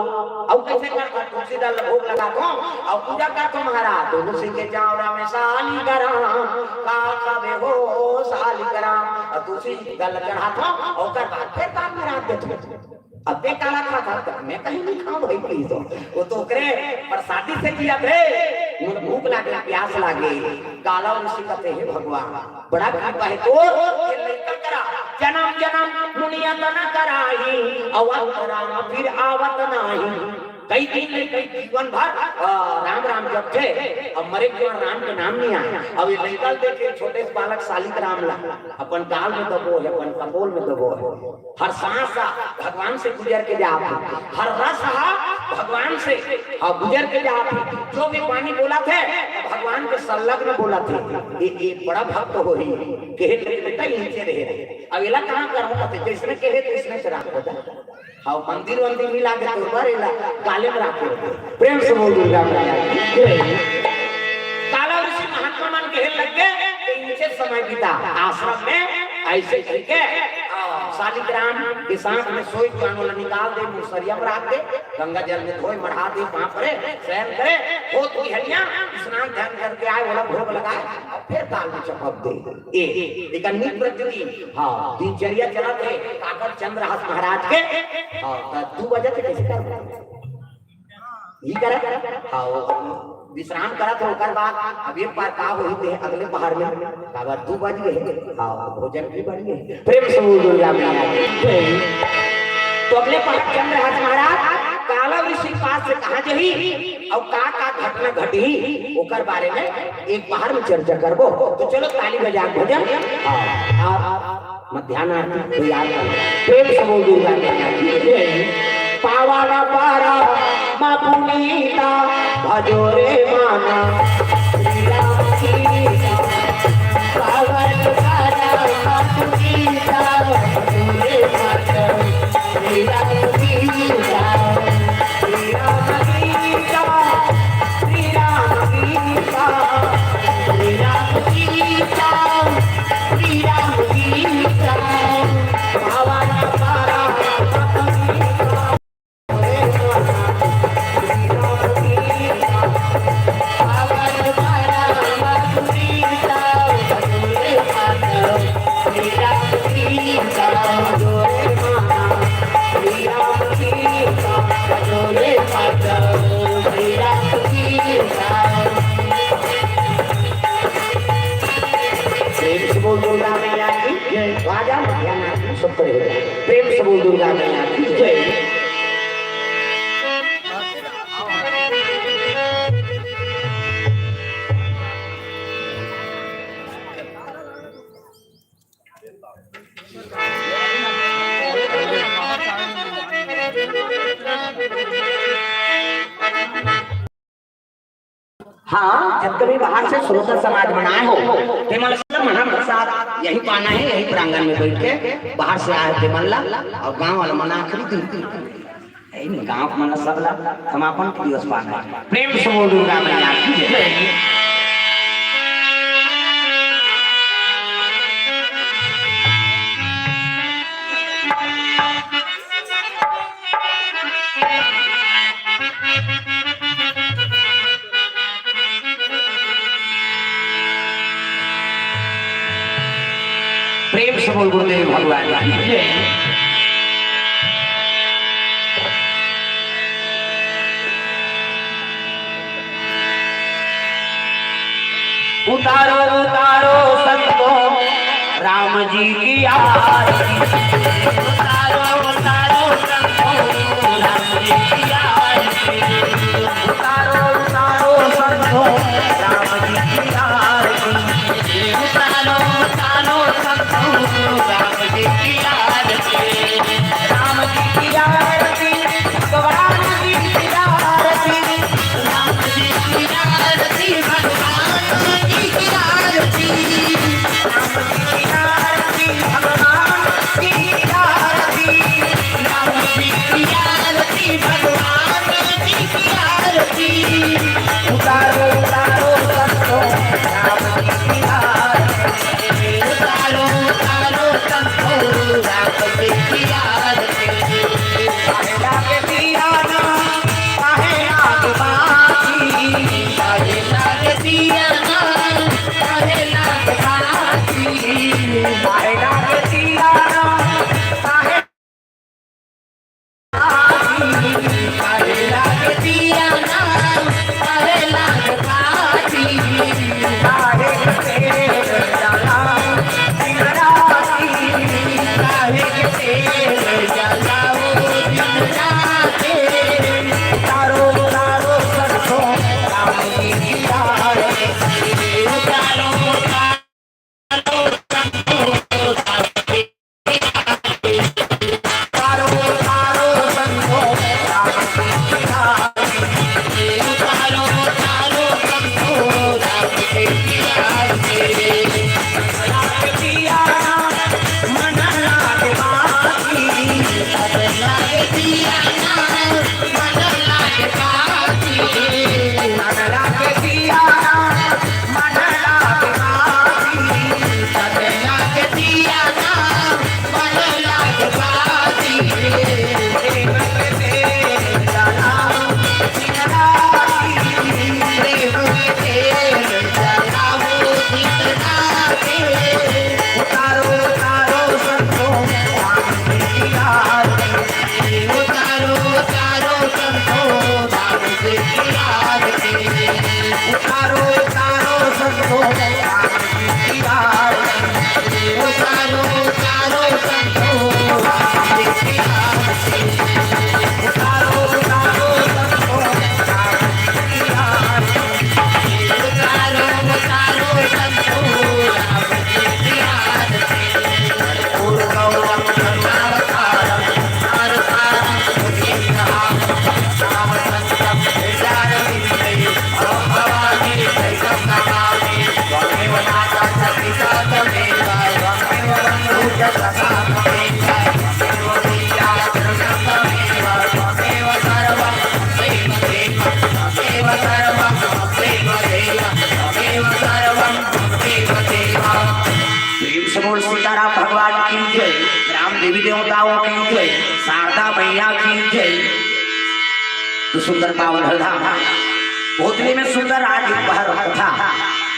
अब कैसे करता तुलसी दल भोग लगा दो और पूजा कर तो महाराज तुलसी के चावड़ा में शालिग्राम का खावे हो शालिग्राम तुलसी दल चढ़ा दो और बात फिर काम में रात देते अब ते काला खाता मैं कहीं नहीं खाऊं भाई प्लीज तो वो तो करे प्रसादी से किया थे मुझे भूख लागे प्यास लागे काला ऋषि कहते हैं भगवान बड़ा कृपा है तो ये लेकर करा जन्म जन्म मुनिया तना कराई अवत फिर आवत नहीं कई दिन में कई जीवन भर राम राम जब थे अब मरे के राम के नाम नहीं आया अब ये निकल देखे छोटे बालक शालिग्राम ला अपन काल में दबो है अपन कपोल में दबो है हर सांस भगवान से गुजर के जा हर रस भगवान से और गुजर के जा जो भी पानी बोला थे भगवान के संलग्न बोला थे ये बड़ा भक्त हो रही कहे बेटा नीचे रहे अब इला कहां कर जिसने कहे तो इसने से राख होता हाँ मंदिर वंदिर मिला के तो बरेला काले में रखे प्रेम से बोल दुर्गा मैया काला ऋषि महात्मा मान के लग गए इनसे समय बीता आश्रम में ऐसे करके शालिग्राम के साथ में सोई कानून निकाल दे मुसरिया में रख दे गंगा जल में धोए मढ़ा दे वहां पर शयन करे होत की हरिया स्नान ध्यान करके आए वाला भोग लगाए और फिर ताल में चपक दे एक नित्य प्रति हां दिनचर्या चला थे काकर चंद्रहास महाराज के और 2 बजे से कैसे कर ये करे हां विश्राम करा तो ओकर बाद अब एक बार का होई थे अगले पहाड़ में काबर 2 बज गए हां भोजन भी बढ़ गए प्रेम से बोल दुर्गा मैया तो अगले पहाड़ चंद्रहास महाराज काला ऋषि पास से कहा जही और का घटना घटी ओकर बारे में एक पहाड़ में चर्चा करबो तो चलो ताली बजा भोजन आप मध्याह्न आरती तैयार कर प्रेम से बोल दुर्गा मैया पावाना पारा मा पुनीता भजोरे माना श्री राम सीता पावन पारा मा पुनीता भजोरे माना श्री राम सीता श्री राम सीता श्री राम सीता श्री राम सीता श्री राम सीता पावाना पारा प्रेम से बोल दुर्गा मैया की जय हाँ जब कभी बाहर से श्रोता समाज बनाए हो महाराज प्रसाद यही पाना है, यही प्रांगण में बैठ के। बाहर से आए थे मल्ला और गांव वाला मना आखिरी गांव का मना सब समापन के दिवस पाना है। प्रेम से बोल दुर्गा मैया की जय। प्रेम से बोल गुरुदेव भगवान की जय। उतारो उतारो संतों राम जी की आरती। उतारो उतारो संतों राम जी की आरती। उतारो उतारो संतों राम जी की आरती। उतारो उतारो संतों राम जी की आरती। राम जी की आरती, भगवान जी की आरती। राम जी की आरती, भगवान जी की आरती। राम जी की आरती, भगवान जी की आरती। राम जी की आरती, भगवान जी की आरती। उतारो उतारो संतों राम जी की आरती। उतारो उतारो संतों राम जी की आरती। काहे लागे दियाना, काहे लागे बाती। काहे लागे दियाना, काहे लागे बाती। काहे लागे दियाना, काहे बाती। काहे लागे दियाना, काहे लागे बाती। काहे तेल जला सिंगराती। काहे तेल जलाओ दिन राते। उतारो उतारो संतों राम जी की आरती। उतारो उतारो संतों राम जी की आरती। उतारो उतारो संतों राम जी की आरती। उतारो उतारो संतों राम जी की आरती। लागे दियाना, मन लागे बाती। लागे दियाना, मन लागे बाती। मन लागे दियाना, मन लागे बाती। लागे दियाना, मन लागे बाती। प्रेम के तेल जलाओ दिन राती। प्रेम के तेल जलाओ दिन राती। उतारो उतारो संतों राम जी की आरती। उतारो उतारो संतों राम जी की आरती। उतारो उतारो संतों राम जी की आरती। उतारो उतारो संतों राम जी की आरती। उतारो उतारो संतों राम जी की आरती। उतारो उतारो संतों राम जी की आरती। और गौरव करुणावतारम नारसारम मुनीन्द्रहाम राम संतम विचारविन्दे अहं भवानी दैवं नमामि। त्वमेव माता सविता त्वमेव त्वमेव बन्धुश्च सखा त्वमेव त्वमेव विद्या द्रविणं त्वमेव त्वमेव सर्वं त्वमेव देव त्वमेव सर्वं त्वमेव देव त्वमेव सर्वं त्वमेव देव। प्रेम से बोल सीताराम भगवान की जय। राम देवी देवताओं की जय। शारदा मैया की जय। तो सुंदर पावन धाम भोजली में सुंदर आज दोपहर कथा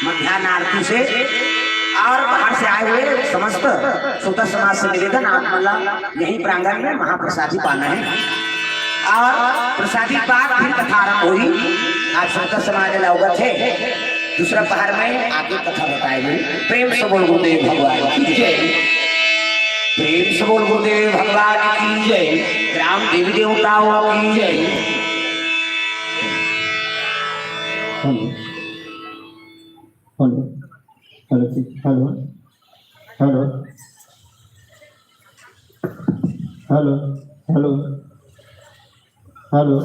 मध्याह्न आरती से और बाहर से आए हुए समस्त श्रोता समाज से निवेदन, आप मल्ला यही प्रांगण में महाप्रसादी पाना है और प्रसादी पाक फिर कथा आरंभ हुई। आज श्रोता समाज अवगत है। दूसरा पहर में आगे कथा बताएगी। प्रेम से बोल गुरुदेव भगवान की जय। प्रेम से बोल गुरुदेव भगवान की जय। ग्राम देवी देवताओं की जय। Hello hello hello hello hello hello hello